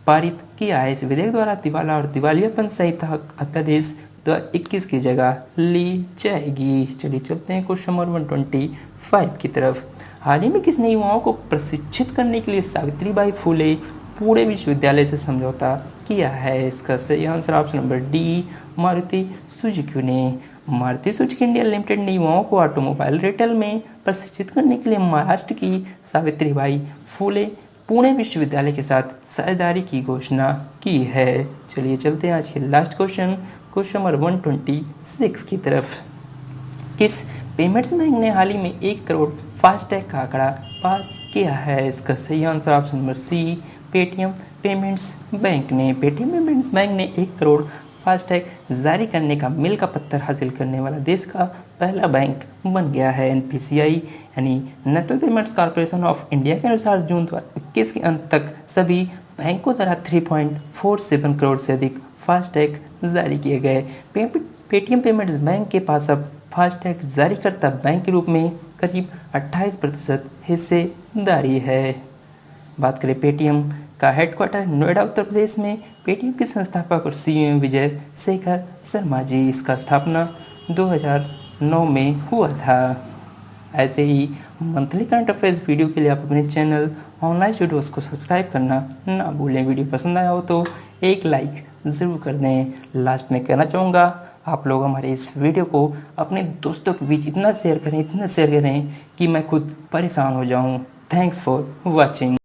पारित किया है। इस विधेयक द्वारा दिवाला और दिवालियापन संहिता अध्यादेश 2021 की जगह ली जाएगी। चलिए चलते हैं क्वेश्चन नंबर 125 की तरफ। हाल ही में किसने युवाओं को प्रशिक्षित करने के लिए सावित्रीबाई फुले पुणे विश्वविद्यालय से समझौता किया है? इसका सही answer option number D Maruti Suzuki ने। मारुति सुजुकी इंडिया लिमिटेड ने युवाओं को ऑटोमोबाइल रिटेल में प्रशिक्षित करने के लिए महाराष्ट्र की सावित्रीबाई फुले पुणे विश्वविद्यालय के साथ साझेदारी की घोषणा की है। चलिए चलते हैं आज के लास्ट क्वेश्चन नंबर 126 की तरफ। किस पेमेंट्स बैंक ने हाल ही में 1 करोड़ फास्टैग का आंकड़ा पार किया है? इसका सही answer option number C Paytm payments bank ने। पेटीएम पेमेंट्स बैंक ने 1 करोड़ फास्टैग जारी करने का मील का पत्थर हासिल करने वाला देश का पहला बैंक बन गया है। एनपीसीआई यानी national payments corporation of India के अनुसार जून 2021 के अंत तक सभी बैंकों द्वारा 3.47 करोड़ से अधिक फास्टैग जारी किए गए। पेटीएम पेमेंट्स बैंक के पास अब फास्टैग जारी करता बैंक के रूप में करीब 28% हिस्सेदारी है। बात करें पेटीएम का हेडक्वार्टर नोएडा उत्तर प्रदेश में। पेटीएम के संस्थापक और सीईओ विजय शेखर शर्मा जी। इसका स्थापना 2009 में हुआ था। ऐसे ही मंथली करंट अफेयर्स वीडियो के लिए आप अपने चैनल ऑनलाइन वीडियोस को सब्सक्राइब करना ना भूलें। वीडियो पसंद आया हो तो एक लाइक ज़रूर कर दें। लास्ट में कहना चाहूँगा, आप लोग हमारे इस वीडियो को अपने दोस्तों के बीच इतना शेयर करें कि मैं खुद परेशान हो जाऊँ। Thanks for watching.